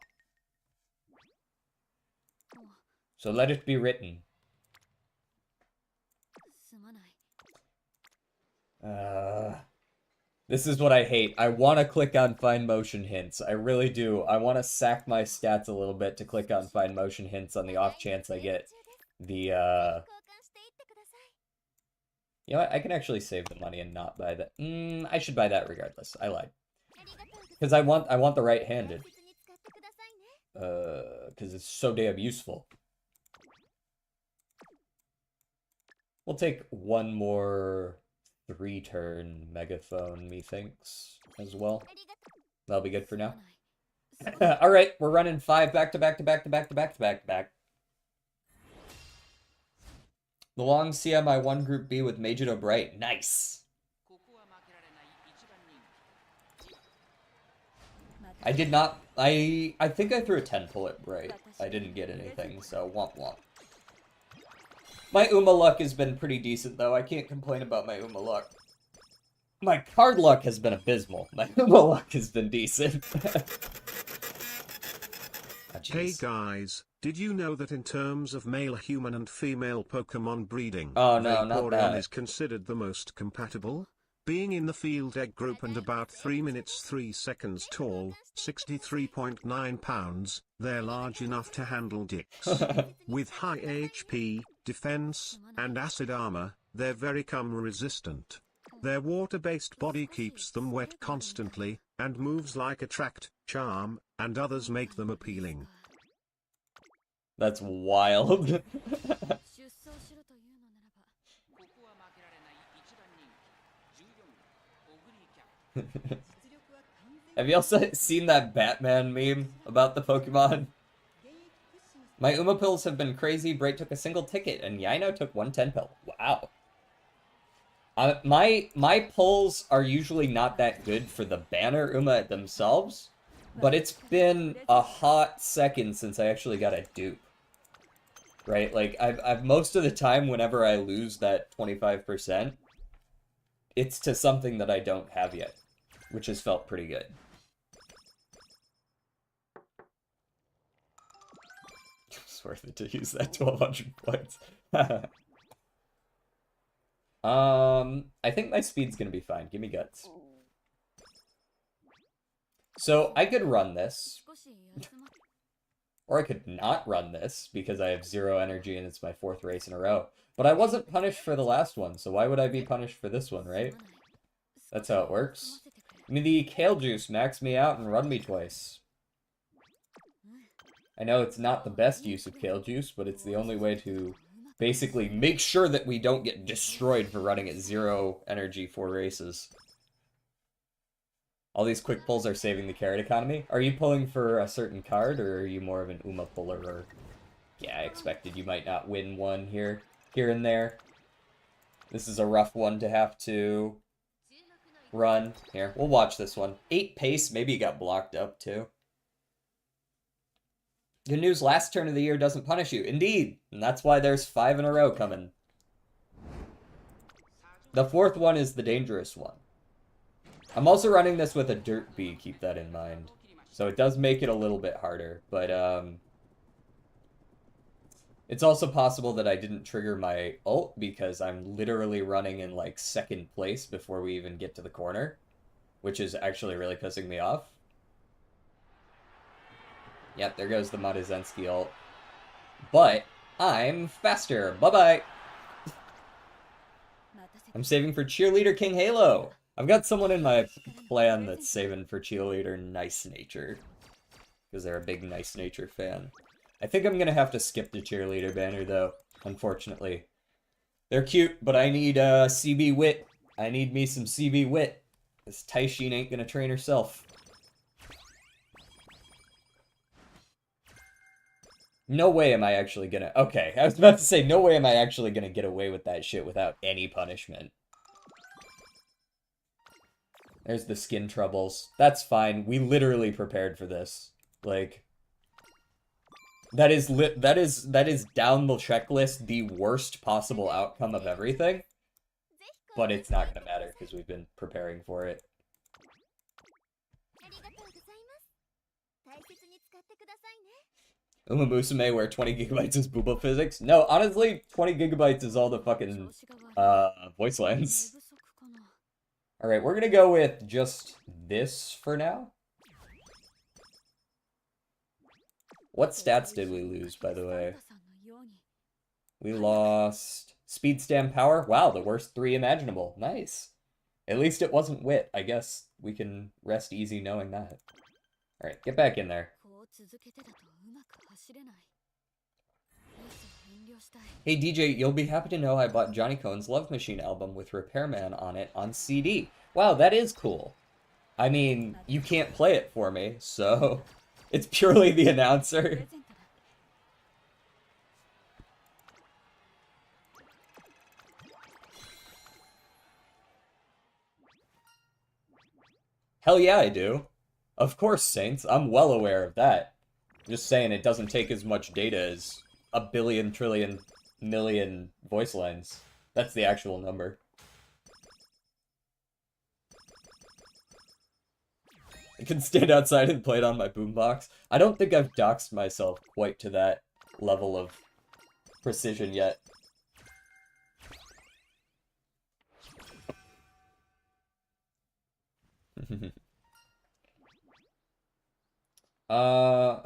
S3: So let it be written. This is what I hate. I want to click on Find Motion Hints. I really do. I want to sack my stats a little bit to click on Find Motion Hints on the off chance I get the, You know what? I can actually save the money and not buy that. I should buy that regardless. I lied. Because I want the right-handed. Because it's so damn useful. We'll take one more 3-turn megaphone, methinks, as well. That'll be good for now. Alright, we're running 5 back to back to back to back to back to back to back. The long CMI 1 Group B with Majid Bright. Nice. I did not... I think I threw a 10 pull at Bright. I didn't get anything, so womp womp. My Uma luck has been pretty decent, though. I can't complain about my Uma luck. My card luck has been abysmal. My Uma luck has been decent.
S4: Hey guys, did you know that in terms of male human and female Pokemon breeding,
S3: Oh no, not
S4: Vaporeon
S3: that.
S4: is considered the most compatible? Being in the field egg group and about 3 minutes 3 seconds tall, 63.9 pounds, they're large enough to handle dicks. With high HP, defense, and acid armor, they're very cum resistant. Their water-based body keeps them wet constantly, and moves like Attract, Charm, and others make them appealing.
S3: That's wild. Have you also seen that Batman meme about the Pokemon? My Uma pills have been crazy. Bright took a single ticket, and Yaino took 110 pill. Wow. My pulls are usually not that good for the banner Uma themselves, but it's been a hot second since I actually got a dupe. Right? Like, I've most of the time, whenever I lose that 25%, it's to something that I don't have yet, which has felt pretty good. It's worth it to use that 1,200 points. I think my speed's gonna be fine. Give me guts. So, I could run this. Or I could not run this, because I have 0 energy and it's my 4th race in a row. But I wasn't punished for the last one, so why would I be punished for this one, right? That's how it works. I mean, the Kale Juice maxed me out and run me twice. I know it's not the best use of Kale Juice, but it's the only way to basically make sure that we don't get destroyed for running at 0 energy 4 races. All these quick pulls are saving the carrot economy. Are you pulling for a certain card, or are you more of an Uma puller? Or... yeah, I expected you might not win one here and there. This is a rough one to have to run. Here, we'll watch this one. 8 pace, maybe he got blocked up too. Good news, last turn of the year doesn't punish you. Indeed, and that's why there's 5 in a row coming. The 4th one is the dangerous one. I'm also running this with a Dirt Bee, keep that in mind. So it does make it a little bit harder, but it's also possible that I didn't trigger my ult because I'm literally running in like 2nd place before we even get to the corner, which is actually really pissing me off. Yep, there goes the Madizensky ult. But I'm faster. Bye-bye. I'm saving for Cheerleader King Halo. I've got someone in my plan that's saving for Cheerleader Nice Nature, because they're a big Nice Nature fan. I think I'm gonna have to skip the Cheerleader banner, though, unfortunately. They're cute, but I need CB Wit. I need me some CB Wit. This Taishin ain't gonna train herself. No way am I actually gonna... okay, I was about to say, no way am I actually gonna get away with that shit without any punishment. There's the skin troubles. That's fine. We literally prepared for this. Like, that is down the checklist the worst possible outcome of everything. But it's not gonna matter because we've been preparing for it. Umamusume where 20 gigabytes is booba physics? No, honestly, 20 gigabytes is all the fucking voice lines. Alright, we're gonna go with just this for now. What stats did we lose, by the way? We lost speed, stam, power. Wow, the worst 3 imaginable. Nice. At least it wasn't wit. I guess we can rest easy knowing that. Alright, get back in there. Hey DJ, you'll be happy to know I bought Johnny Cohen's Love Machine album with Repairman on it on CD. Wow, that is cool. I mean, you can't play it for me, so It's purely the announcer. Hell yeah, I do. Of course, Saints. I'm well aware of that. Just saying it doesn't take as much data as a billion, trillion, million voice lines. That's the actual number. I can stand outside and play it on my boombox. I don't think I've doxed myself quite to that level of precision yet.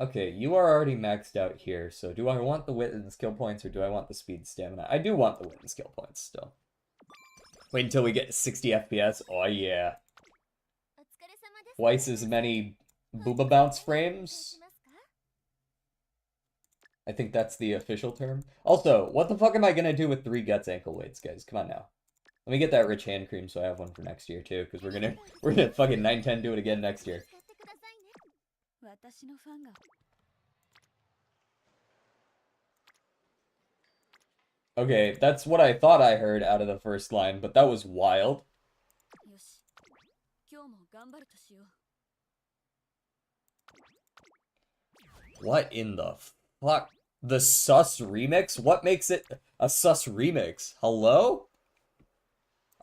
S3: Okay, you are already maxed out here, so do I want the wit and skill points, or do I want the speed and stamina? I do want the wit and skill points, still. Wait until we get 60 FPS. Oh yeah. Twice as many booba bounce frames? I think that's the official term. Also, what the fuck am I gonna do with 3 guts ankle weights, guys? Come on now. Let me get that rich hand cream so I have one for next year, too, because we're gonna fucking 9-10 do it again next year. Okay, that's what I thought I heard out of the first line, but that was wild. What in the fuck? The sus remix? What makes it a sus remix? Hello?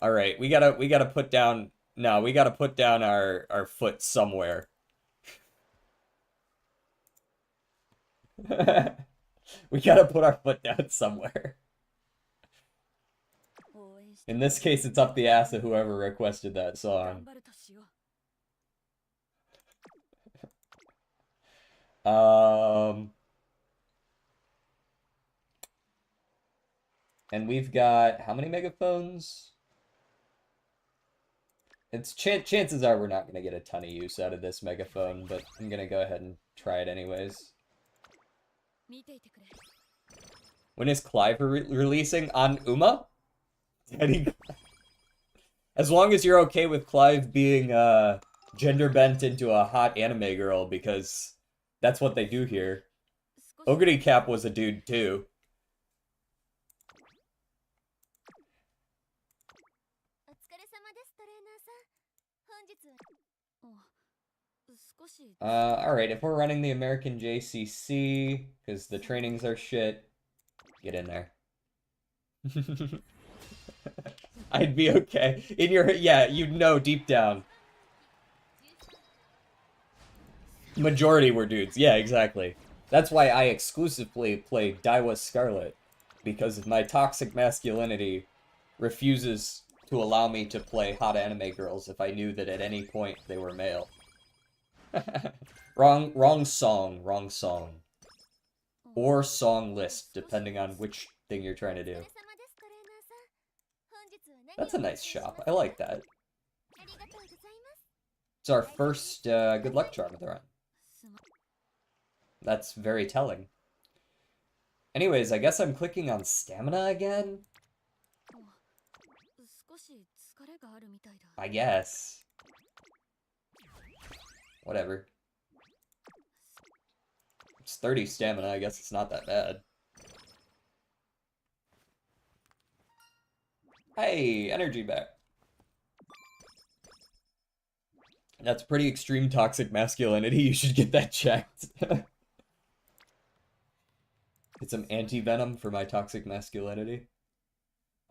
S3: Alright, we gotta put down... No, we gotta put down our foot somewhere. We gotta put our foot down somewhere. In this case, it's up the ass of whoever requested that song. And we've got how many megaphones? It's chances are we're not gonna get a ton of use out of this megaphone, but I'm gonna go ahead and try it anyways. When is Clive releasing on Uma? As long as you're okay with Clive being gender bent into a hot anime girl, because that's what they do here. Oguri Cap was a dude too. Alright, if we're running the American JCC, because the trainings are shit, get in there. I'd be okay. In your, yeah, you'd know deep down. Majority were dudes, yeah, exactly. That's why I exclusively play Daiwa Scarlet, because my toxic masculinity refuses to allow me to play hot anime girls if I knew that at any point they were male. wrong song, wrong song. Or song list, depending on which thing you're trying to do. That's a nice shop. I like that. It's our first good luck charm of the run. That's very telling. Anyways, I guess I'm clicking on stamina again? I guess. Whatever. It's 30 stamina, I guess it's not that bad. Hey, energy back. That's pretty extreme toxic masculinity. You should get that checked. Get some anti-venom for my toxic masculinity.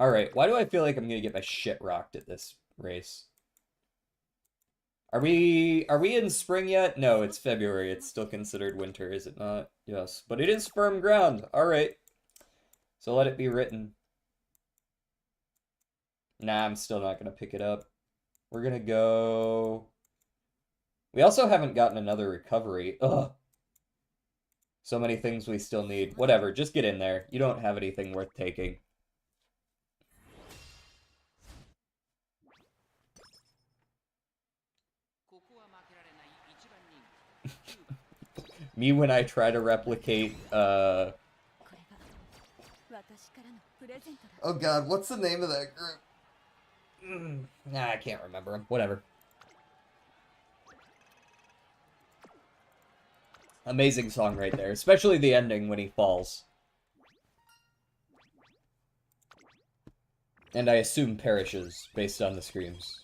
S3: Alright, why do I feel like I'm gonna get my shit rocked at this race? Are we in spring yet? No, it's February. It's still considered winter, is it not? Yes, but it is firm ground. Alright. So let it be written. Nah, I'm still not gonna pick it up. We're gonna go... We also haven't gotten another recovery. Ugh. So many things we still need. Whatever, just get in there. You don't have anything worth taking. Me when I try to replicate, Oh god, what's the name of that group? Nah, I can't remember him. Whatever. Amazing song right there, especially the ending when he falls. And I assume perishes based on the screams.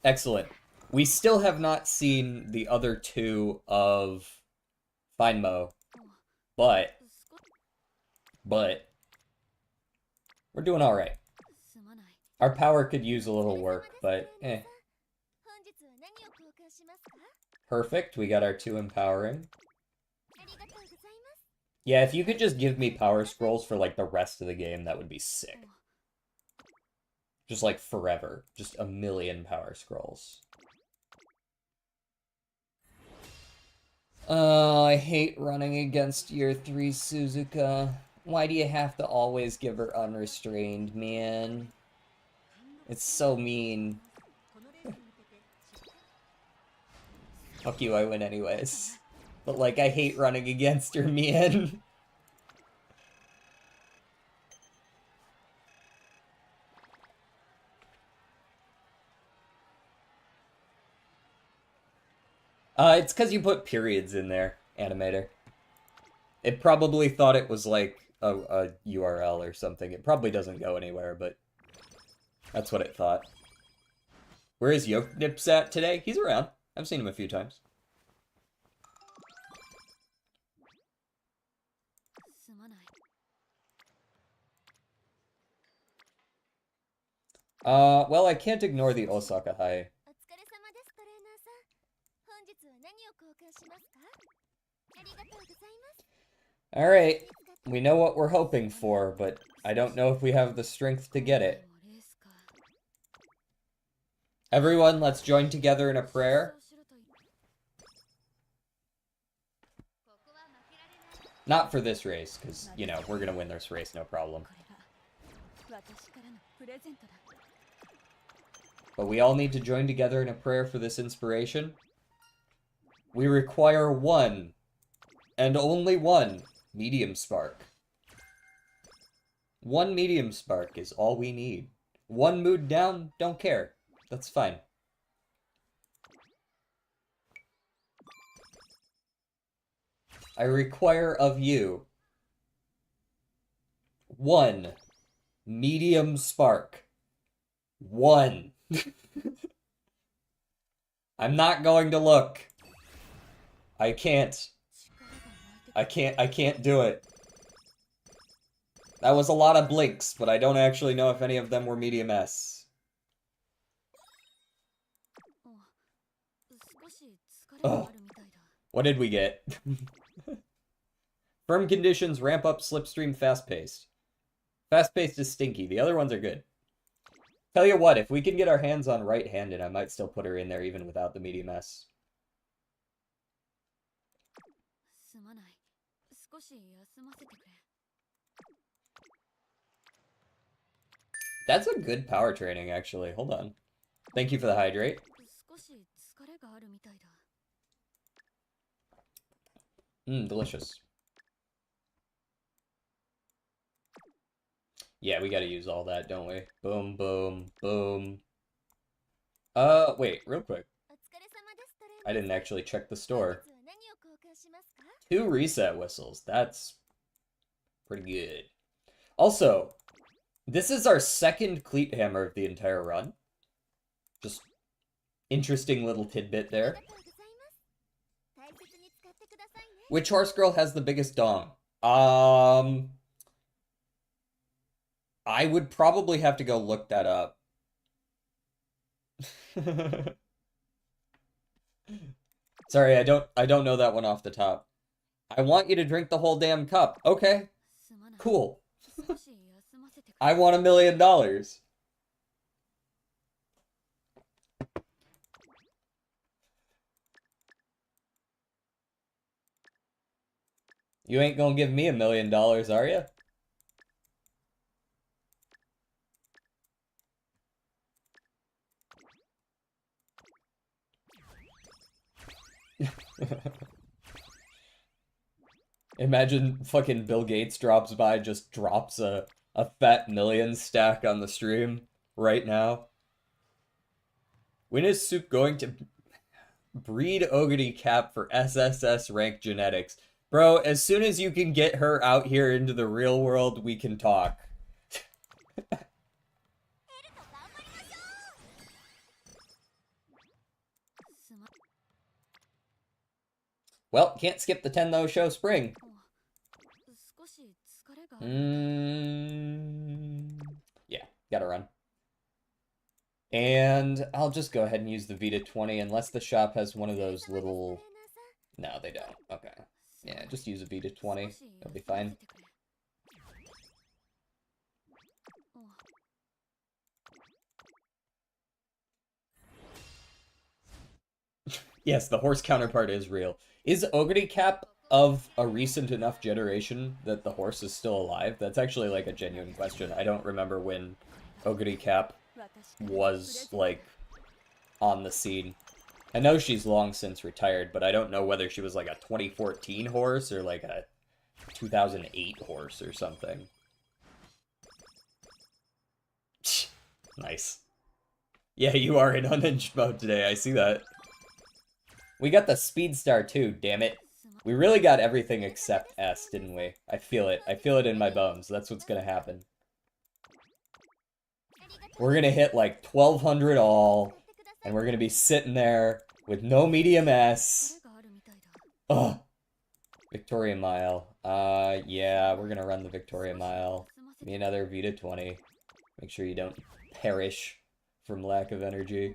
S3: Excellent. We still have not seen the other two of Fine Mo, but we're doing all right. Our power could use a little work, but eh. Perfect, we got our 2 empowering. Yeah, if you could just give me power scrolls for, like, the rest of the game, that would be sick. Just, like, forever. Just a million power scrolls. Oh, I hate running against Year 3 Suzuka. Why do you have to always give her unrestrained, man? It's so mean. Fuck you, I win anyways. But, like, I hate running against her, man. It's because you put periods in there, animator. It probably thought it was, like, a URL or something. It probably doesn't go anywhere, but that's what it thought. Where is Yoknips at today? He's around. I've seen him a few times. Well, I can't ignore the Osaka High. Alright, we know what we're hoping for, but I don't know if we have the strength to get it. Everyone, let's join together in a prayer. Not for this race, because, you know, we're gonna win this race, no problem. But we all need to join together in a prayer for this inspiration. We require one, and only one, medium spark. One medium spark is all we need. One mood down, don't care. That's fine. I require of you one medium spark. One. I'm not going to look. I can't do it. That was a lot of blinks, but I don't actually know if any of them were medium S. Oh. What did we get? Firm conditions, ramp up, slipstream, fast-paced. Fast-paced is stinky. The other ones are good. Tell you what, if we can get our hands on right-handed, I might still put her in there even without the medium S. That's a good power training, actually. Hold on. Thank you for the hydrate. Delicious. Yeah, we gotta use all that, don't we? Boom, boom, boom. Wait, real quick. I didn't actually check the store. 2 reset whistles. That's pretty good. Also, this is our second cleat hammer of the entire run. Just interesting little tidbit there. Which horse girl has the biggest dong? I would probably have to go look that up. Sorry, I don't know that one off the top. I want you to drink the whole damn cup. Okay. Cool. I want $1 million. You ain't gonna give me $1 million, are you? Imagine fucking Bill Gates drops by, just drops a fat million stack on the stream right now. When is Soup going to breed Oguri Cap for SSS rank genetics? Bro, as soon as you can get her out here into the real world, we can talk. Well, can't skip the Tenno show spring. Yeah, gotta run. And I'll just go ahead and use the Vita 20 unless the shop has one of those little... No, they don't. Okay. Yeah, just use a Vita 20. It'll be fine. Yes, the horse counterpart is real. Is Oguri Cap of a recent enough generation that the horse is still alive? That's actually like a genuine question. I don't remember when Oguri Cap was, like, on the scene. I know she's long since retired, but I don't know whether she was like a 2014 horse or like a 2008 horse or something. Nice. Yeah, you are in unhinged mode today, I see that. We got the Speed Star too, damn it. We really got everything except S, didn't we? I feel it. I feel it in my bones. That's what's gonna happen. We're gonna hit like 1200 all, and we're gonna be sitting there with no medium S. Ugh. Victoria Mile. Yeah, we're gonna run the Victoria Mile. Give me another Vita 20. Make sure you don't perish from lack of energy.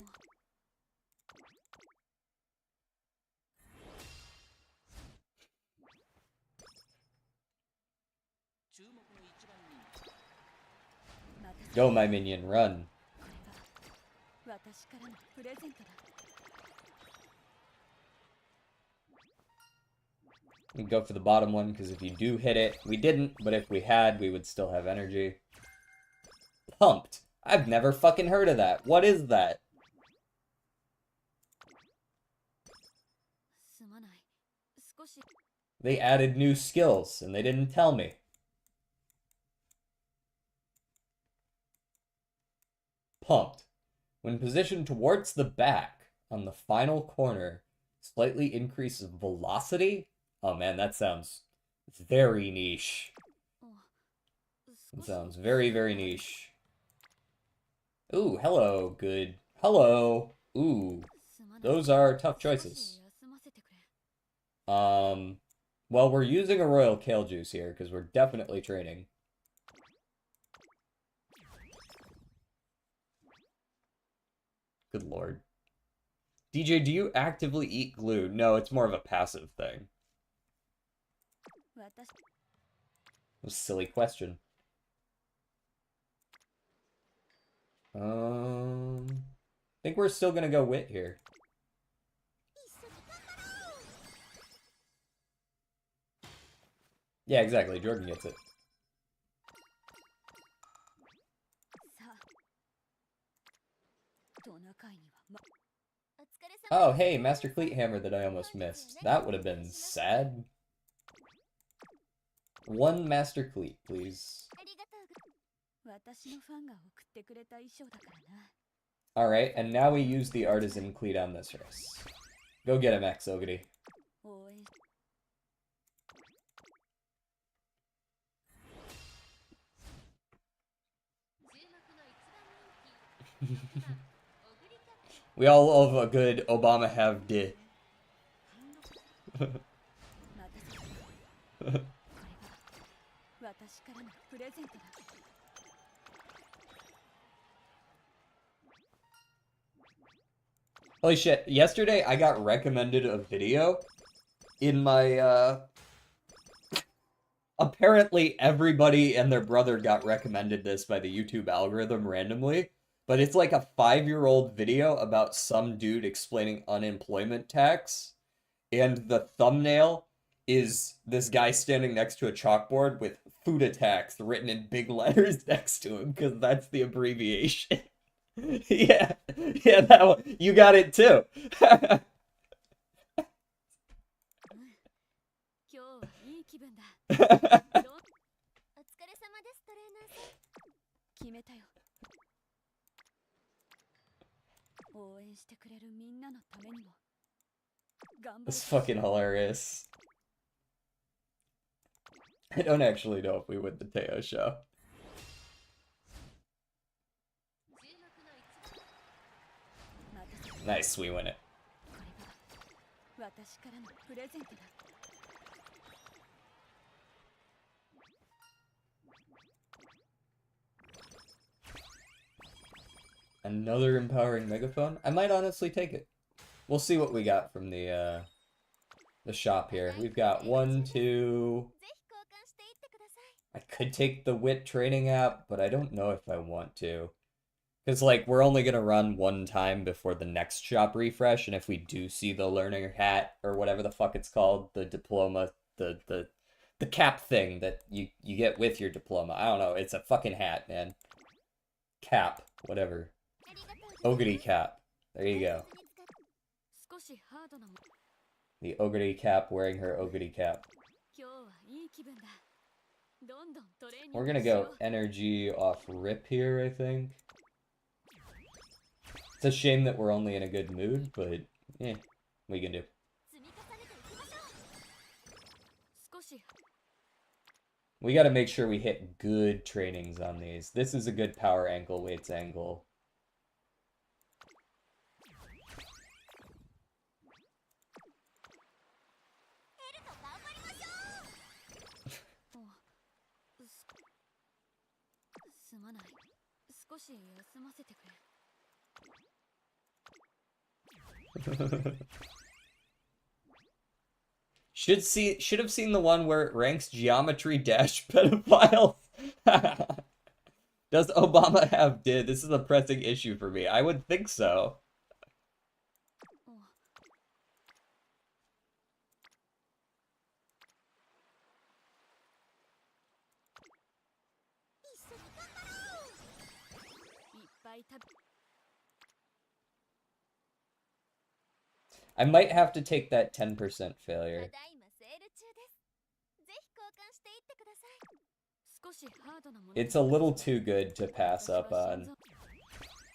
S3: Go, my minion, run. We go for the bottom one, because if you do hit it, we didn't, but if we had, we would still have energy. Pumped. I've never fucking heard of that. What is that? They added new skills, and they didn't tell me. Pumped. When positioned towards the back on the final corner, slightly increases velocity? Oh man, that sounds very niche. It sounds very, very niche. Ooh, hello, good. Hello. Ooh, those are tough choices. Well, we're using a Royal Kale Juice here, because we're definitely training. Good lord. DJ, do you actively eat glue? No, it's more of a passive thing. That was a silly question. I think we're still gonna go wit here. Yeah, exactly. Jordan gets it. Oh, hey, Master Cleat Hammer that I almost missed. That would have been sad. One Master Cleat, please. Alright, and now we use the Artisan Cleat on this race. Go get him, XOguri. We all love a good Obama have did. Holy shit, yesterday I got recommended a video in my, apparently everybody and their brother got recommended this by the YouTube algorithm randomly, but it's like a 5-year-old video about some dude explaining unemployment tax, and the thumbnail is this guy standing next to a chalkboard with FUTA tax written in big letters next to him, because that's the abbreviation. Yeah, that one. You got it too. That's fucking hilarious. I don't actually know if we win the Teo show. Nice, we win it. Another empowering megaphone? I might honestly take it. We'll see what we got from the shop here. We've got 1, 2... I could take the WIT training app, but I don't know if I want to. Because, like, we're only going to run one time before the next shop refresh, and if we do see the learner hat, or whatever the fuck it's called, the diploma, the cap thing that you get with your diploma. I don't know, it's a fucking hat, man. Cap, whatever. Oguri cap. There you go. The Oguri cap wearing her Oguri cap. We're gonna go energy off rip here, I think. It's a shame that we're only in a good mood, but yeah, we can do. We gotta make sure we hit good trainings on these. This is a good power ankle weights angle. Should have seen the one where it ranks geometry dash pedophiles. Does Obama have did? This is a pressing issue for me. I would think so. I might have to take that 10% failure. It's a little too good to pass up on.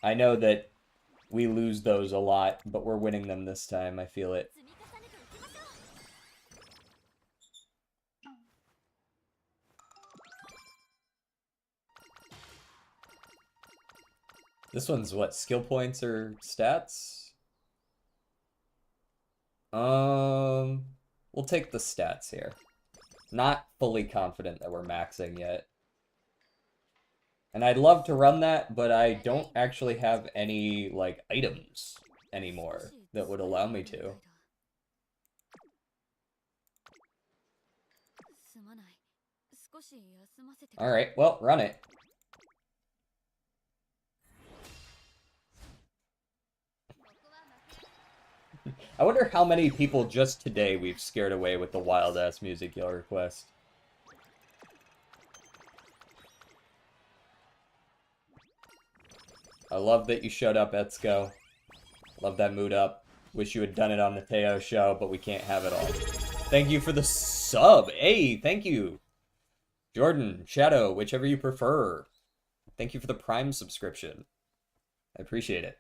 S3: I know that we lose those a lot, but we're winning them this time. I feel it. This one's what? Skill points or stats? We'll take the stats here. Not fully confident that we're maxing yet. And I'd love to run that, but I don't actually have any, like, items anymore that would allow me to. Alright, well, run it. I wonder how many people just today we've scared away with the wild-ass music you'll request. I love that you showed up, Etsuko. Love that mood up. Wish you had done it on the Teo show, but we can't have it all. Thank you for the sub! Hey, thank you! Jordan, Shadow, whichever you prefer. Thank you for the Prime subscription. I appreciate it.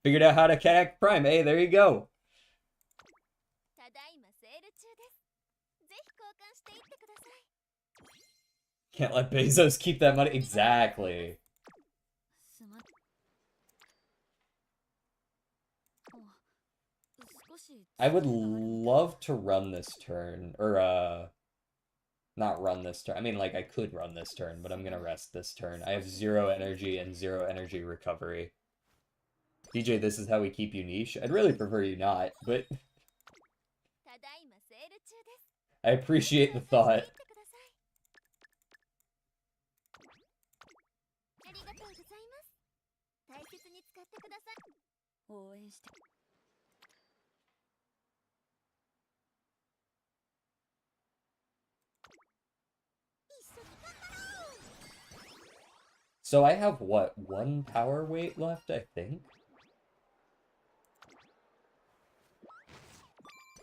S3: Figured out how to connect Prime. Hey, there you go. Can't let Bezos keep that money. Exactly. I would love to run this turn. Or, not run this turn. I mean, like, I could run this turn, but I'm gonna rest this turn. I have 0 energy and 0 energy recovery. DJ, this is how we keep you niche? I'd really prefer you not, but... I appreciate the thought. So I have, what, 1 power weight left, I think?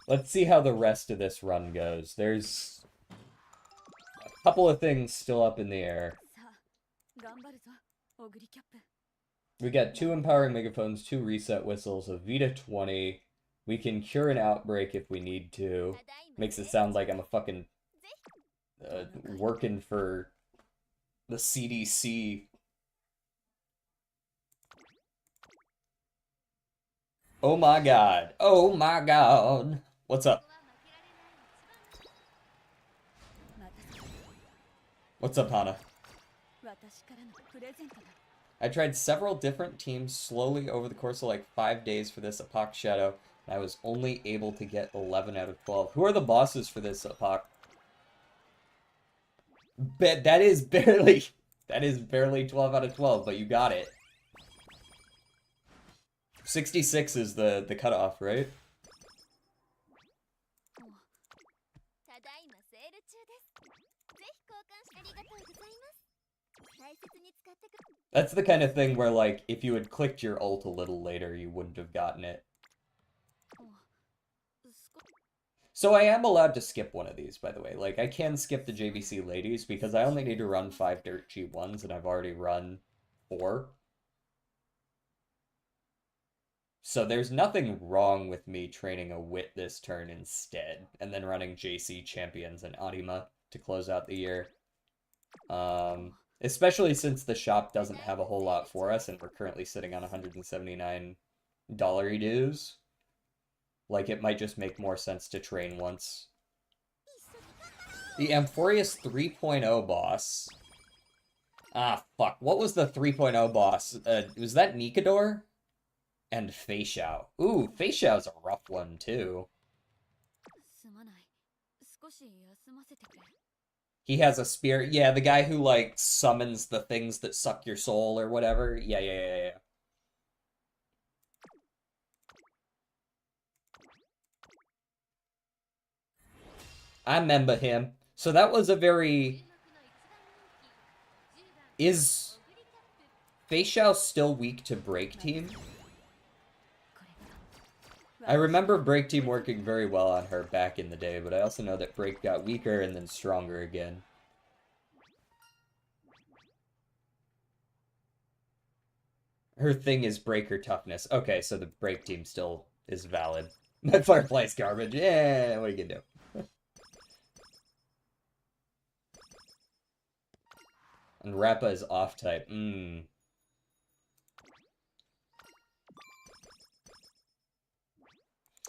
S3: Let's see how the rest of this run goes. There's a couple of things still up in the air.
S1: さあ頑張るぞオグリキャップ
S3: We got 2 empowering megaphones, 2 reset whistles, a Vita 20. We can cure an outbreak if we need to. Makes it sound like I'm a fucking working for the CDC. Oh my god. Oh my god. What's up? What's up, Hana?
S1: 私からのプレゼントだ
S3: I tried several different teams slowly over the course of like 5 days for this Epoch Shadow, and I was only able to get 11 out of 12. Who are the bosses for this Epoch? That is barely 12 out of 12, but you got it. 66 is the cutoff, right?
S1: ただいまセール中ですぜひ交換しありがとうございます大切に使ってく
S3: That's the kind of thing where, like, if you had clicked your ult a little later, you wouldn't have gotten it. So I am allowed to skip one of these, by the way. Like, I can skip the JVC ladies because I only need to run 5 Dirt G1s, and I've already run 4. So there's nothing wrong with me training a Wit this turn instead, and then running JC Champions and Arima to close out the year. Especially since the shop doesn't have a whole lot for us, and we're currently sitting on $179 dues. Like, it might just make more sense to train once. The Amphorius 3.0 boss. Ah, fuck. What was the 3.0 boss? Was that Nikador? And Feixiao. Ooh, Feixiao's a rough one, too.
S1: すまない少し休ませてくれ
S3: He has a spirit. Yeah, the guy who, like, summons the things that suck your soul or whatever. Yeah. I remember him. So that was a very... Is Feixiao still weak to Break Team? I remember Break Team working very well on her back in the day, but I also know that Break got weaker and then stronger again. Her thing is Breaker Toughness. Okay, so the Break Team still is valid. Firefly's garbage. Yeah, what are you gonna do? And Rappa is off-type.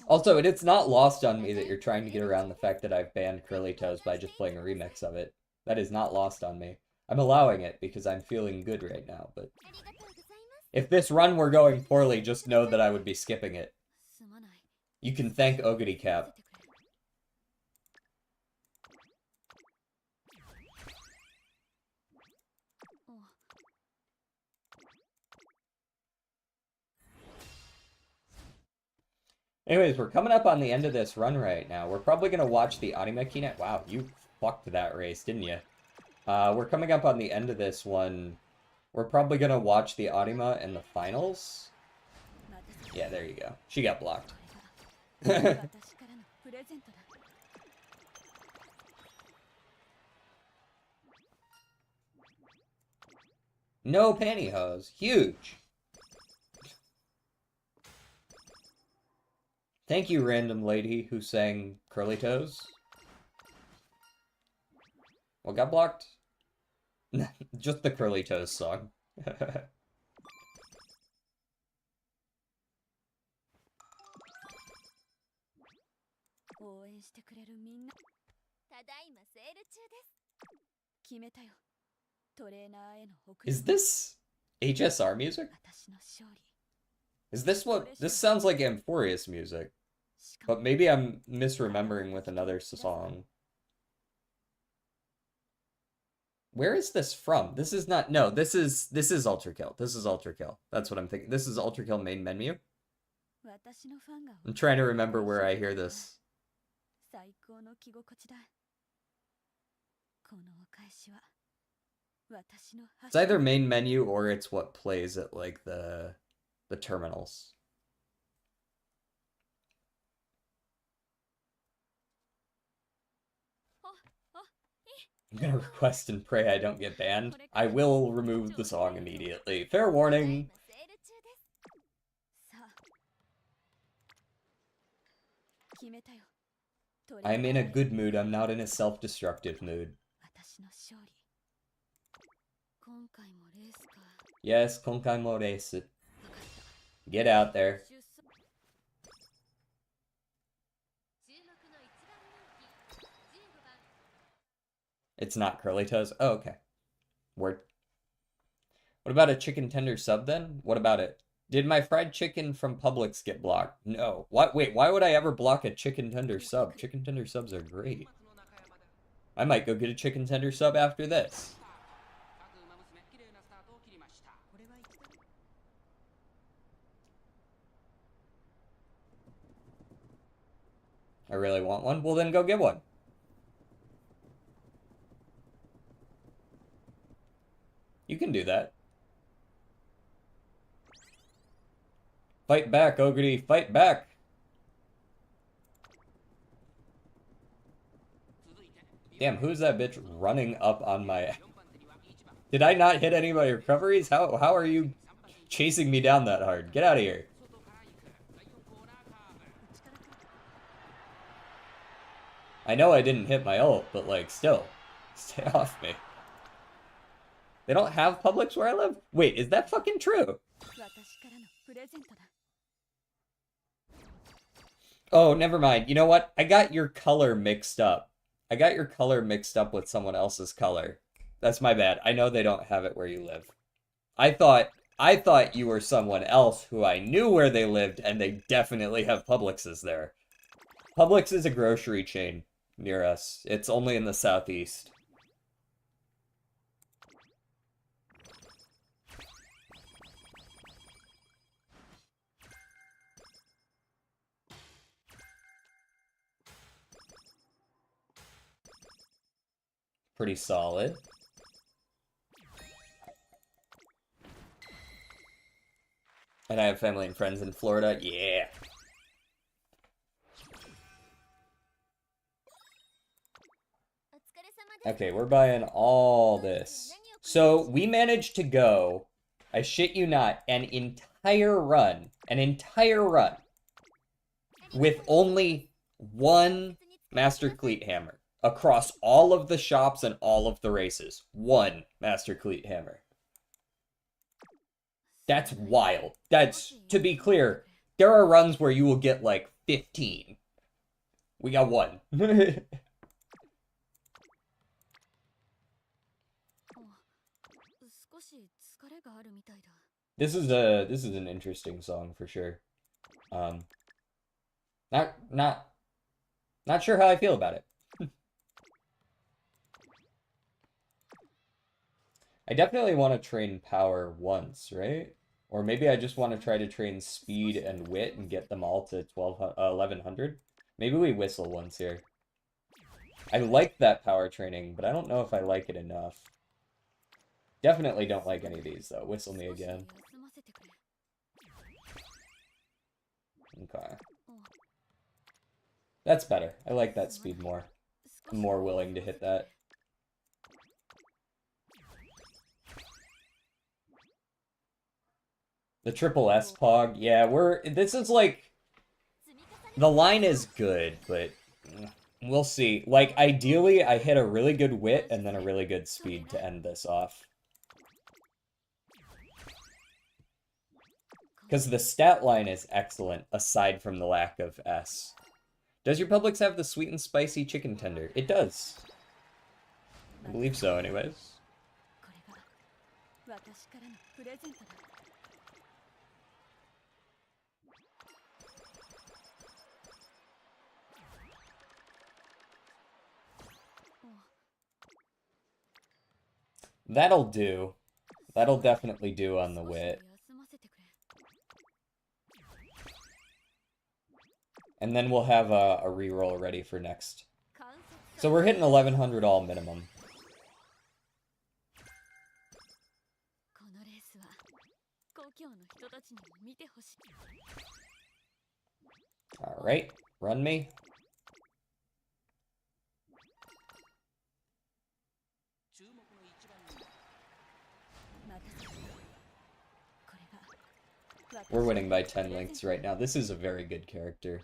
S3: Also, it's not lost on me that you're trying to get around the fact that I've banned Curly Toes by just playing a remix of it. That is not lost on me. I'm allowing it because I'm feeling good right now, but... If this run were going poorly, just know that I would be skipping it.
S1: すまない
S3: You can thank Oguri Cap. Anyways, we're coming up on the end of this run right now. We're probably going to watch the Anime Kinet. Wow, you fucked that race, didn't you? We're coming up on the end of this one. We're probably going to watch the Arima in the finals. Yeah, there you go. She got blocked.
S1: 私からのプレゼントだ
S3: No pantyhose. Huge. Thank you, random lady who sang Curly Toes. What got blocked? Just the Curly Toes song.
S1: 応援してくれるみんなただいまセール中です決めたよトレーナーへの贈り
S3: Is this HSR music?
S1: 私の勝利
S3: Is this what... This sounds like Amphorius music.
S1: しかも
S3: But maybe I'm misremembering with another song. Where is this from? This is not... No, this is Ultra Kill. This is Ultra Kill. That's what I'm thinking. This is Ultra Kill main menu.
S1: 私のファンが
S3: I'm trying to remember where I hear this.
S1: 最高の着心地だこのお返しは私の
S3: It's either main menu or it's what plays at, like, the terminals. I'm gonna request and pray I don't get banned. I will remove the song immediately. Fair warning. I'm in a good mood, I'm not in a self-destructive mood. Yes, konkai mo resu. Get out there. It's not curly toes? Oh, okay. Word. What about a chicken tender sub then? What about it? Did my fried chicken from Publix get blocked? No. What? Wait, why would I ever block a chicken tender sub? Chicken tender subs are great. I might go get a chicken tender sub after this. I really want one? Well, then go get one. You can do that. Fight back, Oguri, fight back! Damn, who's that bitch running up on my... Did I not hit any of my recoveries? How are you chasing me down that hard? Get out of here. I know I didn't hit my ult, but like, still. Stay off me. They don't have Publix where I live? Wait, is that fucking true? Oh, never mind. You know what? I got your color mixed up. I got your color mixed up with someone else's color. That's my bad. I know they don't have it where you live. I thought you were someone else who I knew where they lived, and they definitely have Publixes there. Publix is a grocery chain near us. It's only in the southeast. Pretty solid. And I have family and friends in Florida. Yeah. Okay, we're buying all this. So we managed to go, I shit you not, an entire run, with only one Master Cleat Hammer across all of the shops and all of the races. One Master Cleat Hammer. That's wild. That's, to be clear, there are runs where you will get like 15. We got one. This is an interesting song for sure. Not sure how I feel about it. I definitely want to train power once, right? Or maybe I just want to try to train speed and wit and get them all to 1100. Maybe we whistle once here. I like that power training, but I don't know if I like it enough. Definitely don't like any of these, though. Whistle me again. Okay. That's better. I like that speed more. I'm more willing to hit that. The triple S pog, yeah, this is like, the line is good, but we'll see. Like, ideally, I hit a really good wit and then a really good speed to end this off. Because the stat line is excellent, aside from the lack of S. Does your Publix have the sweet and spicy chicken tender? It does. I believe so, anyways. That'll do. That'll definitely do on the wit. And then we'll have a reroll ready for next. So we're hitting 1100 all minimum. Alright, run me. We're winning by 10 links right now. This is a very good character.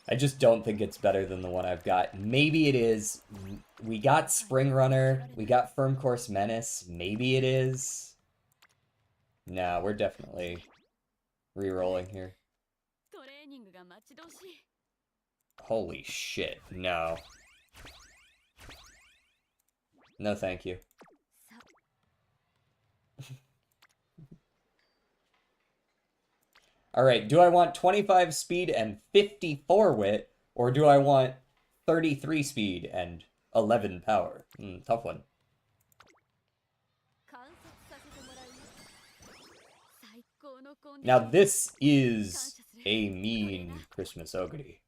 S3: I just don't think it's better than the one I've got. Maybe it is. We got Spring Runner. We got Firm Course Menace. Maybe it is. No, we're definitely re-rolling here. Holy shit, no. No, thank you. Alright, do I want 25 speed and 54 wit, or do I want 33 speed and 11 power? Tough one. Now this is a mean Christmas Oguri.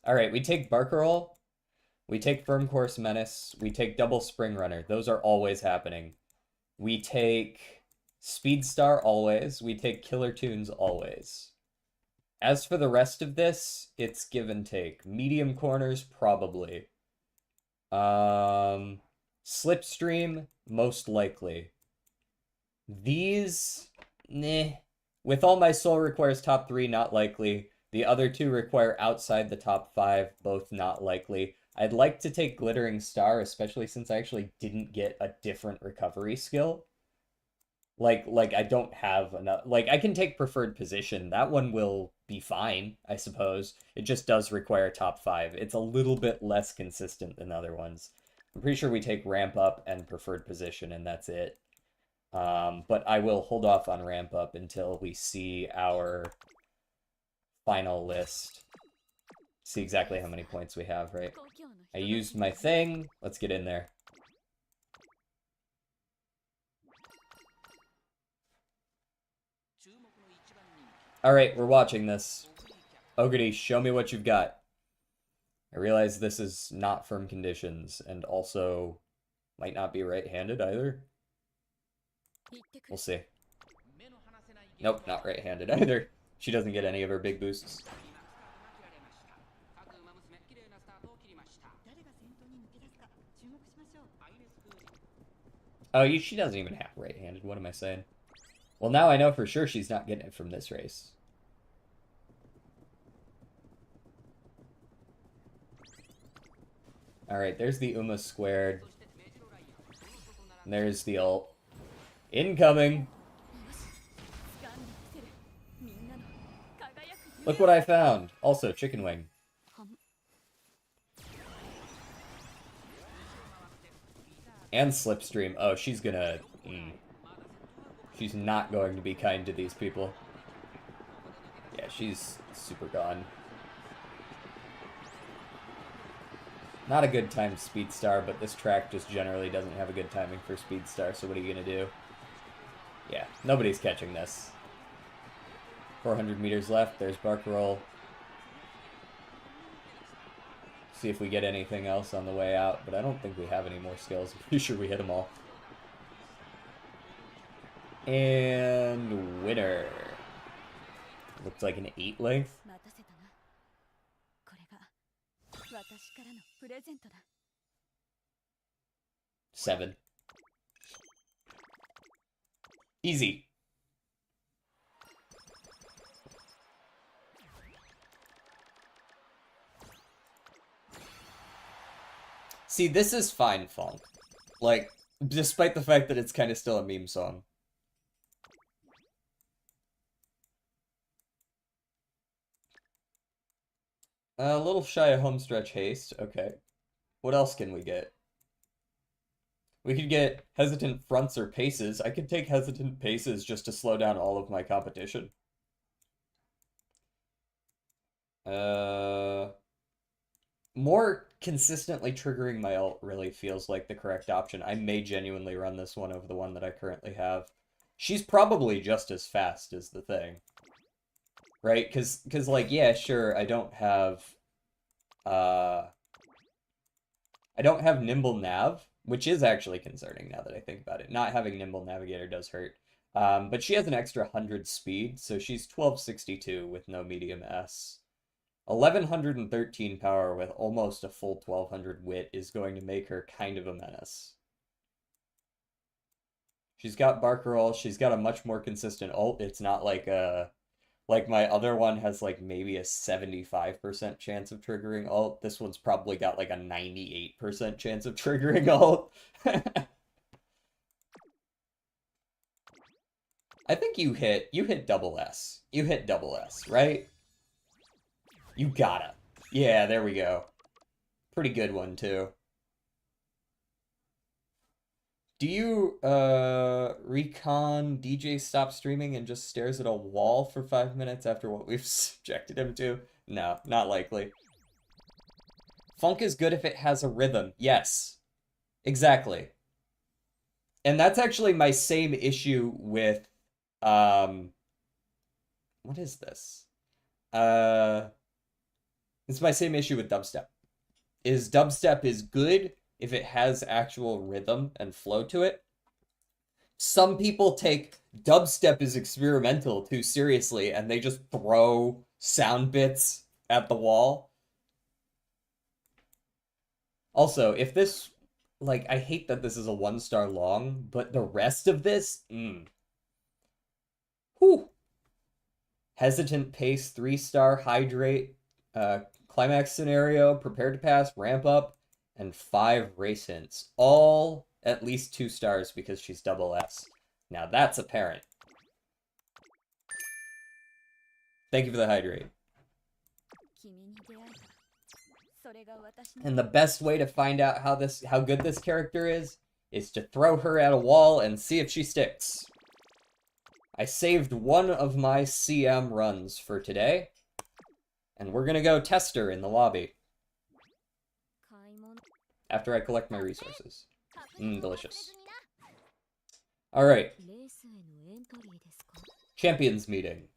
S3: Alright, we take Barcarolle, we take Firm Course Menace, we take Double Spring Runner. Those are always happening. We take Speedstar always. We take Killer Tunes always. As for the rest of this, it's give and take. Medium corners, probably. Slipstream, most likely. These, nah. With All My Soul requires top 3, not likely. The other 2 require outside the top 5, both not likely. I'd like to take Glittering Star, especially since I actually didn't get a different recovery skill. Like I don't have enough. Like, I can take Preferred Position. That one will be fine, I suppose. It just does require top 5. It's a little bit less consistent than other ones. I'm pretty sure we take Ramp Up and Preferred Position, and that's it. But I will hold off on Ramp Up until we see our final list. See exactly how many points we have, right? I used my thing. Let's get in there. Alright, we're watching this. Oguri, show me what you've got. I realize this is not firm conditions, and also might not be right-handed either. We'll see. Nope, not right-handed either. She doesn't get any of her big boosts. Oh, she doesn't even have right-handed. What am I saying? Well, now I know for sure she's not getting it from this race. Alright, there's the Uma squared. And there's the ult. Incoming! Look what I found! Also, chicken wing. And Slipstream. Oh, she's gonna... She's not going to be kind to these people. Yeah, she's super gone. Not a good timed Speedstar, but this track just generally doesn't have a good timing for Speedstar, so what are you gonna do? Yeah, nobody's catching this. 400 meters left, there's Barcarolle. See if we get anything else on the way out, but I don't think we have any more skills. I'm pretty sure we hit them all. And winner. Looks like an 8 length. 7. Easy. See, this is fine funk. Like, despite the fact that it's kind of still a meme song. A little shy of homestretch haste. Okay. What else can we get? We could get hesitant fronts or paces. I could take hesitant paces just to slow down all of my competition. More consistently triggering my ult really feels like the correct option. I may genuinely run this one over the one that I currently have. She's probably just as fast as the thing. Right? Because like, yeah, sure, I don't have Nimble Nav, which is actually concerning now that I think about it. Not having Nimble Navigator does hurt. But she has an extra 100 speed, so she's 1262 with no medium S. 1113 power with almost a full 1200 wit is going to make her kind of a menace. She's got Barker Roll. She's got a much more consistent ult. It's not like my other one has like maybe a 75% chance of triggering ult. This one's probably got like a 98% chance of triggering ult. I think you hit double S. You hit double S, right? You gotta. Yeah, there we go. Pretty good one, too. Do you, recon DJ stop streaming and just stares at a wall for 5 minutes after what we've subjected him to? No, not likely. Funk is good if it has a rhythm. Yes. Exactly. And that's actually my same issue with, what is this? It's my same issue with dubstep. Dubstep is good if it has actual rhythm and flow to it. Some people take dubstep is experimental too seriously and they just throw sound bits at the wall. Also, if this, like, I hate that this is a 1-star long, but the rest of this, whew. Hesitant pace, 3-star, hydrate, climax scenario, prepare to pass, ramp up, and 5 race hints. All at least 2 stars because she's double S. Now that's apparent. Thank you for the hydrate. And the best way to find out how good this character is to throw her at a wall and see if she sticks. I saved one of my CM runs for today, and we're gonna go test her in the lobby. After I collect my resources. Delicious. Alright. Champions meeting.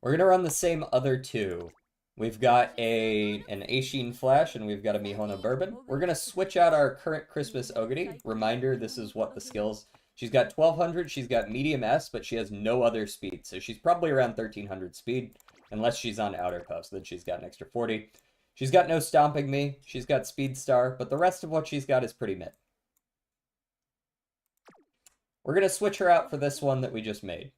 S3: We're gonna run the same other two. We've got an Aishin Flash, and we've got a Mihona Bourbon. We're gonna switch out our current Christmas Oguri. Reminder, this is what the skills... She's got 1200, she's got medium S, but she has no other speed, so she's probably around 1300 speed, unless she's on outer puffs, then she's got an extra 40. She's got no Stomping Me, she's got Speed Star, but the rest of what she's got is pretty mid. We're gonna switch her out for this one that we just made.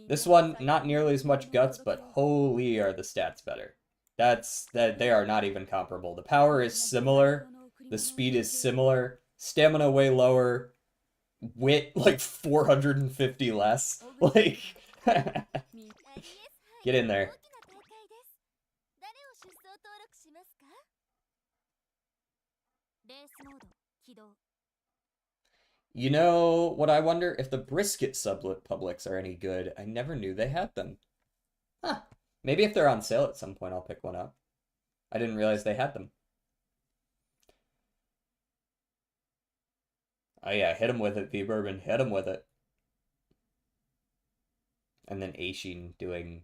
S3: This one, not nearly as much guts, but holy are the stats better. They are not even comparable. The power is similar, the speed is similar, stamina way lower, wit like 450 less. Like, get in there. You know what I wonder? If the brisket publics are any good. I never knew they had them. Huh. Maybe if they're on sale at some point, I'll pick one up. I didn't realize they had them. Oh yeah, hit him with it, V-Bourbon. Hit him with it. And then Aishin doing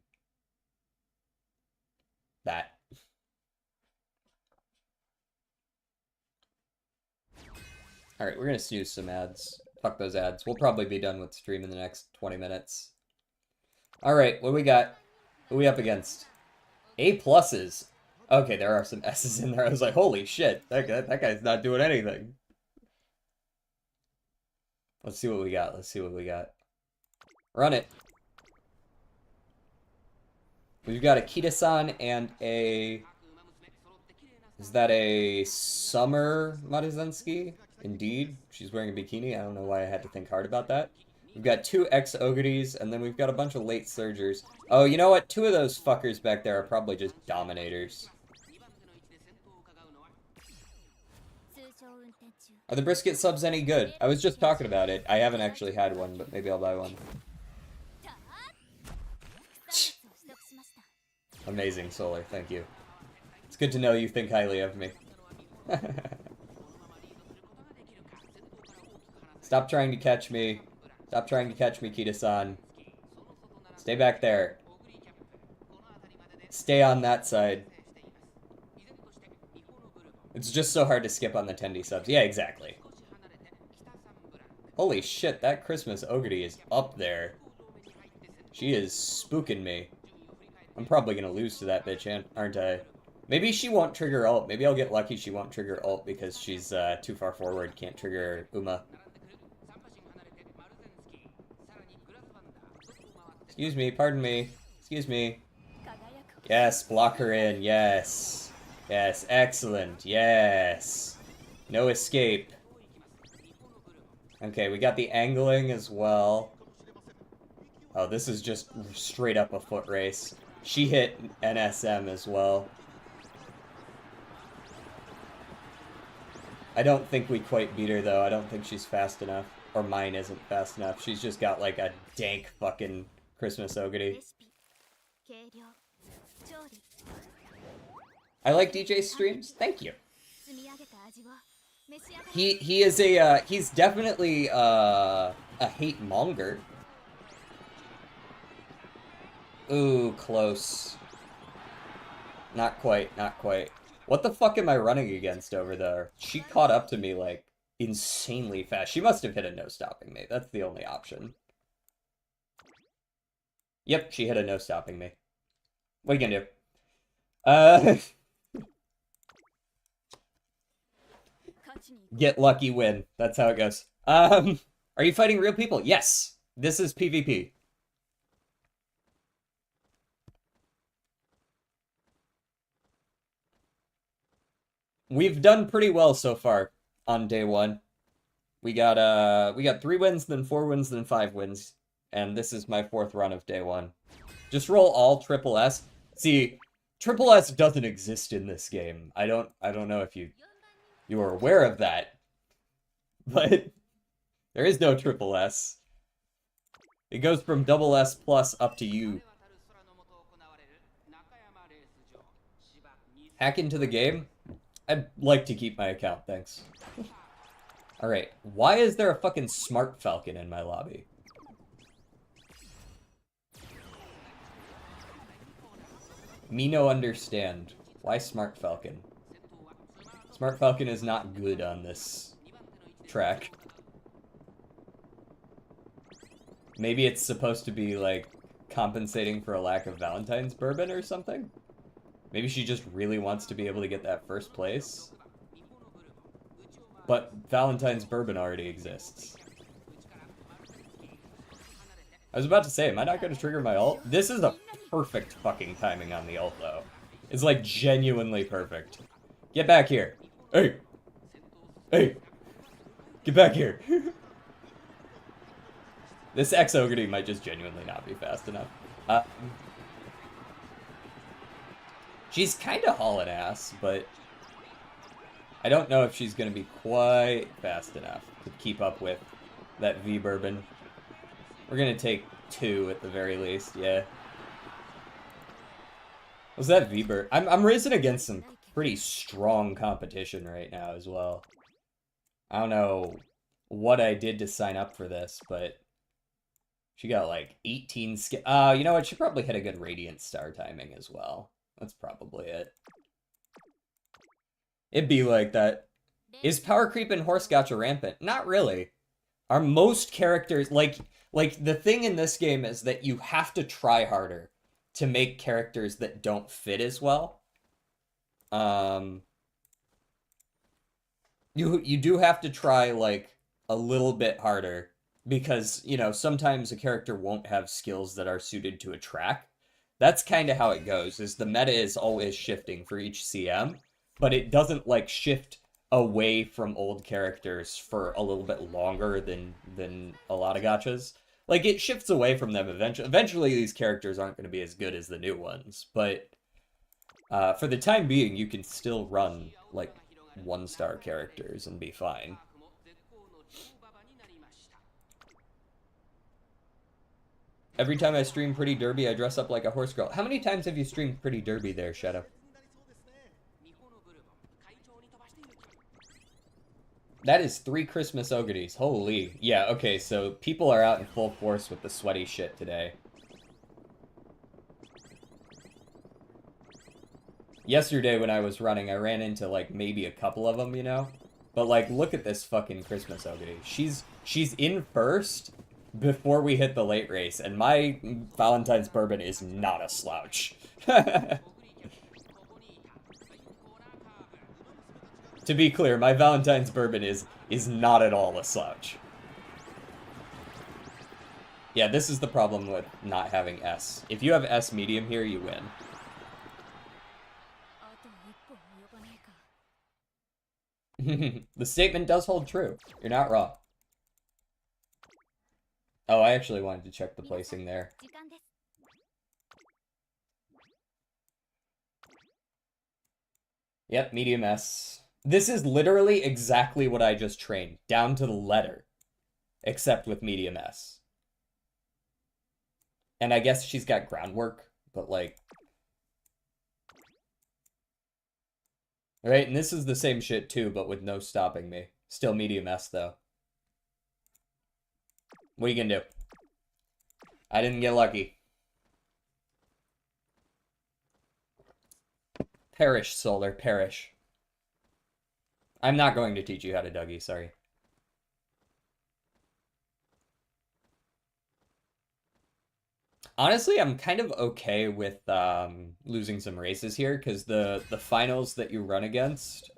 S3: that. Alright, we're gonna snooze some ads. Fuck those ads. We'll probably be done with stream in the next 20 minutes. Alright, what do we got? Who are we up against? A pluses. Okay, there are some S's in there. I was like, holy shit, that guy's not doing anything. Let's see what we got. Let's see what we got. Run it. We've got a Kita-san and a... Is that a Summer Maruzenski? Indeed. She's wearing a bikini. I don't know why I had to think hard about that. We've got 2 XOguris, and then we've got a bunch of late surgers. Oh, you know what? 2 of those fuckers back there are probably just dominators. Are the brisket subs any good? I was just talking about it. I haven't actually had one, but maybe I'll buy one. Amazing, Solar. Thank you. It's good to know you think highly of me. Stop trying to catch me. Stop trying to catch me, Kita-san. Stay back there. Stay on that side. It's just so hard to skip on the Tendi subs. Yeah, exactly. Holy shit, that Christmas Oguri is up there. She is spooking me. I'm probably gonna lose to that bitch, aren't I? Maybe she won't trigger ult. Maybe I'll get lucky she won't trigger ult because she's too far forward, can't trigger Uma. Excuse me, pardon me. Excuse me. Yes, block her in, yes. Yes, excellent, yes. No escape. Okay, we got the angling as well. Oh, this is just straight up a foot race. She hit NSM as well. I don't think we quite beat her, though. I don't think she's fast enough. Or mine isn't fast enough. She's just got, like, a dank fucking Christmas Oguri. I like DJ's streams. Thank you. He is a, he's definitely, a hate monger. Ooh, close. Not quite, not quite. What the fuck am I running against over there? She caught up to me, like, insanely fast. She must have hit a no-stopping me. That's the only option. Yep, she hit a no-stopping me. What are you gonna do? Get lucky, win. That's how it goes. Are you fighting real people? Yes. This is PvP. We've done pretty well so far on day one. We got 3 wins, then 4 wins, then 5 wins. And this is my 4th run of day one. Just roll all triple S. See, triple S doesn't exist in this game. I don't know if you are aware of that. But there is no triple S. It goes from double S plus up to U. Hack into the game? I'd like to keep my account, thanks. Alright, why is there a fucking Smart Falcon in my lobby? Me no understand. Why Smart Falcon? Smart Falcon is not good on this track. Maybe it's supposed to be, like, compensating for a lack of Valentine's bourbon or something? Maybe she just really wants to be able to get that first place. But Valentine's bourbon already exists. I was about to say, am I not going to trigger my ult? This is a perfect fucking timing on the ult, though. It's, like, genuinely perfect. Get back here. Hey! Hey! Get back here! This XOguri might just genuinely not be fast enough. She's kind of hauling ass, but I don't know if she's going to be quite fast enough to keep up with that V-bourbon. We're going to take 2 at the very least, yeah. Was that V-bourbon? I'm racing against some pretty strong competition right now as well. I don't know what I did to sign up for this, but she got like 18 skill. You know what? She probably had a good Radiant Star timing as well. That's probably it. It'd be like that. Is power creep in Horse Gacha rampant? Not really. Are most characters, like the thing in this game is that you have to try harder to make characters that don't fit as well. You do have to try, like, a little bit harder because, you know, sometimes a character won't have skills that are suited to a track. That's kind of how it goes, is the meta is always shifting for each CM, but it doesn't, like, shift away from old characters for a little bit longer than a lot of gachas. Like, it shifts away from them eventually. Eventually, these characters aren't going to be as good as the new ones, but for the time being, you can still run, like, 1-star characters and be fine. Every time I stream Pretty Derby, I dress up like a horse girl. How many times have you streamed Pretty Derby there, Shadow? That is 3 Christmas Oguris. Holy. Yeah, okay, so people are out in full force with the sweaty shit today. Yesterday when I was running, I ran into, like, maybe a couple of them, you know? But, like, look at this fucking Christmas Oguri. She's in first before we hit the late race, and my Valentine's bourbon is not a slouch. To be clear, my Valentine's bourbon is not at all a slouch. Yeah, this is the problem with not having S. If you have S medium here, you win.
S1: あと一歩及ばないか。
S3: The statement does hold true. You're not wrong. Oh, I actually wanted to check the placing there.
S1: 時間です。
S3: Yep, medium S. This is literally exactly what I just trained, down to the letter. Except with medium S. And I guess she's got groundwork, but like... Right, and this is the same shit too, but with no stopping me. Still medium S, though. What are you gonna do? I didn't get lucky. Perish, Solar, perish. I'm not going to teach you how to Dougie, sorry. Honestly, I'm kind of okay with losing some races here, because the finals that you run against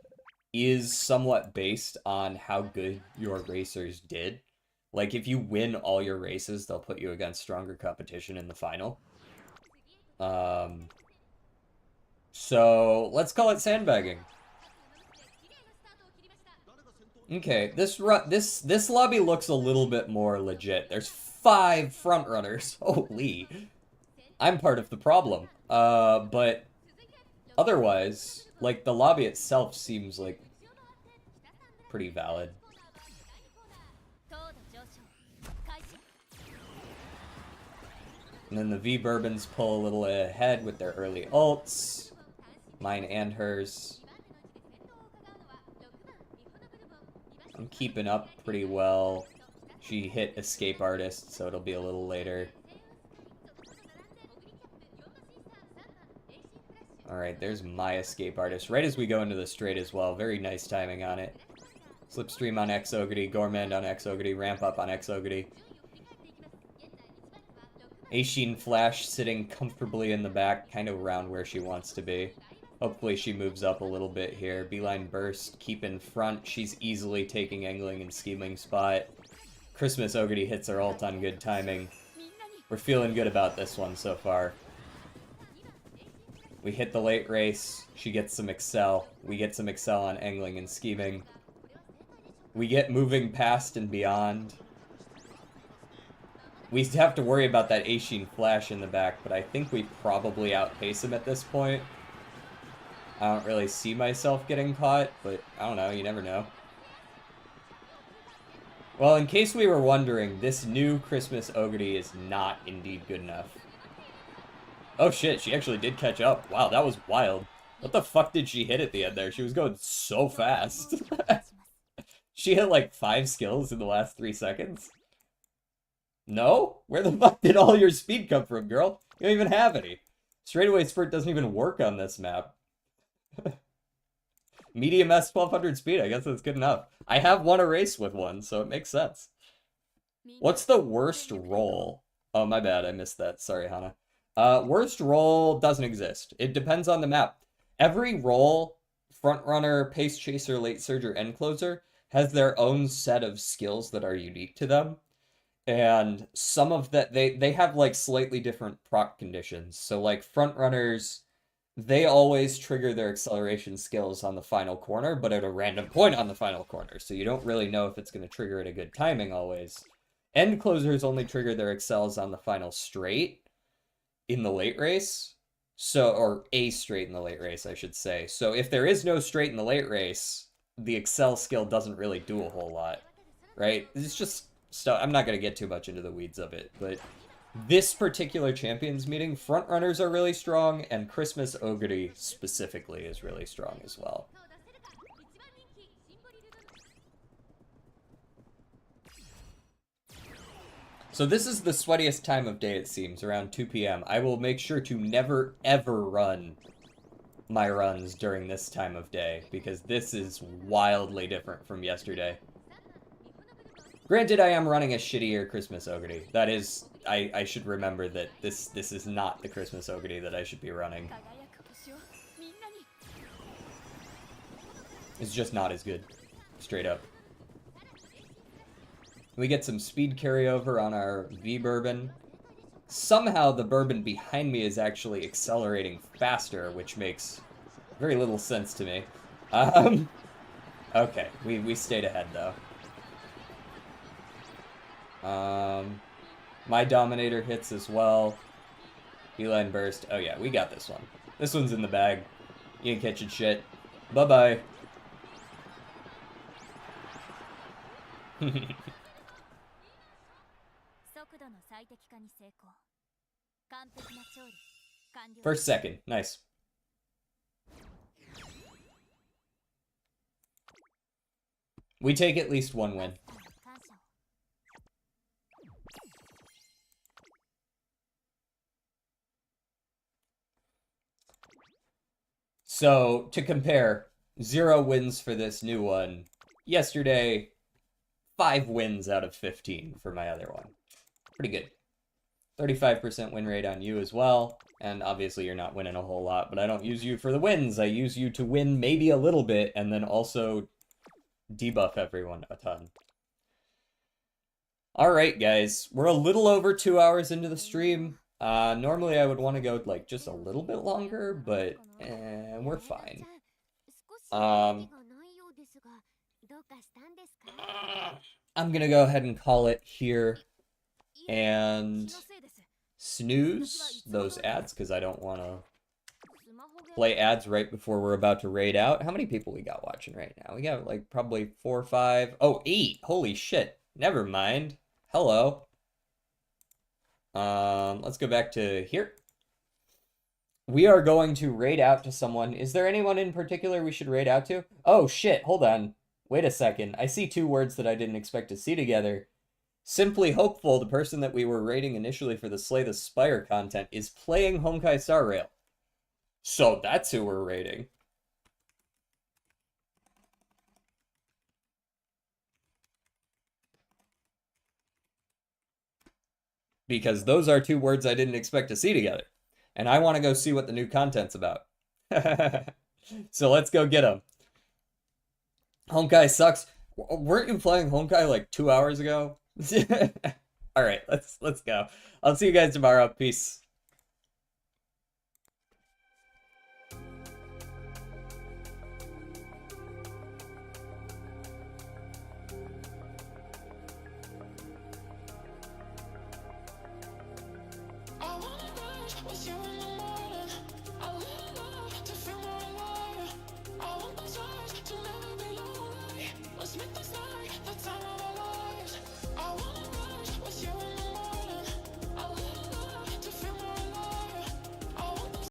S3: is somewhat based on how good your racers did. Like, if you win all your races, they'll put you against stronger competition in the final. So, let's call it sandbagging. Okay, this lobby looks a little bit more legit. There's 5 front runners. Holy. I'm part of the problem. But otherwise, like, the lobby itself seems like pretty valid. And then the V-Bourbons pull a little ahead with their early ults. Mine and hers. I'm keeping up pretty well. She hit Escape Artist, so it'll be a little later. Alright, there's my Escape Artist. Right as we go into the straight as well. Very nice timing on it. Slipstream on XOguri, Gourmand on XOguri, Ramp Up on XOguri. Aishin Flash sitting comfortably in the back, kind of around where she wants to be. Hopefully she moves up a little bit here. Beeline Burst, keep in front. She's easily taking Angling and Scheming spot. Christmas Ogre hits her ult on good timing. We're feeling good about this one so far. We hit the late race. She gets some Excel. We get some Excel on Angling and Scheming. We get moving past and beyond. We have to worry about that Aishin Flash in the back, but I think we probably outpace him at this point. I don't really see myself getting caught, but I don't know, you never know. Well, in case we were wondering, this new Christmas Ogre is not indeed good enough. Oh shit, she actually did catch up. Wow, that was wild. What the fuck did she hit at the end there? She was going so fast. She hit like 5 skills in the last 3 seconds. No? Where the fuck did all your speed come from, girl? You don't even have any. Straightaway Spurt doesn't even work on this map. Medium S 1200 speed, I guess that's good enough. I have won a race with one, so it makes sense. What's the worst roll? Oh, my bad, I missed that. Sorry, Hana. Worst roll doesn't exist. It depends on the map. Every roll, Frontrunner, Pace Chaser, Late Surge, End Closer, has their own set of skills that are unique to them. And some of that, they have, like, slightly different proc conditions. So, like, Frontrunners, they always trigger their acceleration skills on the final corner, but at a random point on the final corner. So you don't really know if it's going to trigger at a good timing always. End Closers only trigger their accels on the final straight in the late race. So, or a straight in the late race, I should say. So if there is no straight in the late race, the Excel skill doesn't really do a whole lot, right? It's just stuff. I'm not going to get too much into the weeds of it, but this particular champions meeting, Frontrunners are really strong, and Christmas Ogre specifically is really strong as well. So this is the sweatiest time of day, it seems, around 2 p.m. I will make sure to never, ever run my runs during this time of day, because this is wildly different from yesterday. Granted, I am running a shittier Christmas Oguri. That is, I should remember that this is not the Christmas Oguri that I should be running. It's just not as good. Straight up. We get some speed carryover on our V bourbon. Somehow the bourbon behind me is actually accelerating faster, which makes very little sense to me. Okay, we stayed ahead though. My Dominator hits as well. Beeline Burst. Oh yeah, we got this one. This one's in the bag. You ain't catching shit. Bye-bye. First second. Nice. We take at least one win. So, to compare, 0 wins for this new one. Yesterday, 5 wins out of 15 for my other one. Pretty good. 35% win rate on you as well. And obviously you're not winning a whole lot, but I don't use you for the wins. I use you to win maybe a little bit, and then also debuff everyone a ton. Alright, guys. We're a little over 2 hours into the stream. Normally I would want to go, like, just a little bit longer, but we're fine. I'm gonna go ahead and call it here and snooze those ads, because I don't want to play ads right before we're about to raid out. How many people we got watching right now? We got, like, probably 4 or 5. Oh, 8! Holy shit. Never mind. Hello. Let's go back to here. We are going to raid out to someone. Is there anyone in particular we should raid out to? Oh, shit. Hold on. Wait a second. I see 2 words that I didn't expect to see together. Simply Hopeful, the person that we were raiding initially for the Slay the Spire content, is playing Honkai Star Rail. So that's who we're raiding. Because those are 2 words I didn't expect to see together. And I want to go see what the new content's about. So let's go get them. Honkai sucks. Weren't you playing Honkai like 2 hours ago? Alright, let's go. I'll see you guys tomorrow. Peace.
S1: I wanna dance with you.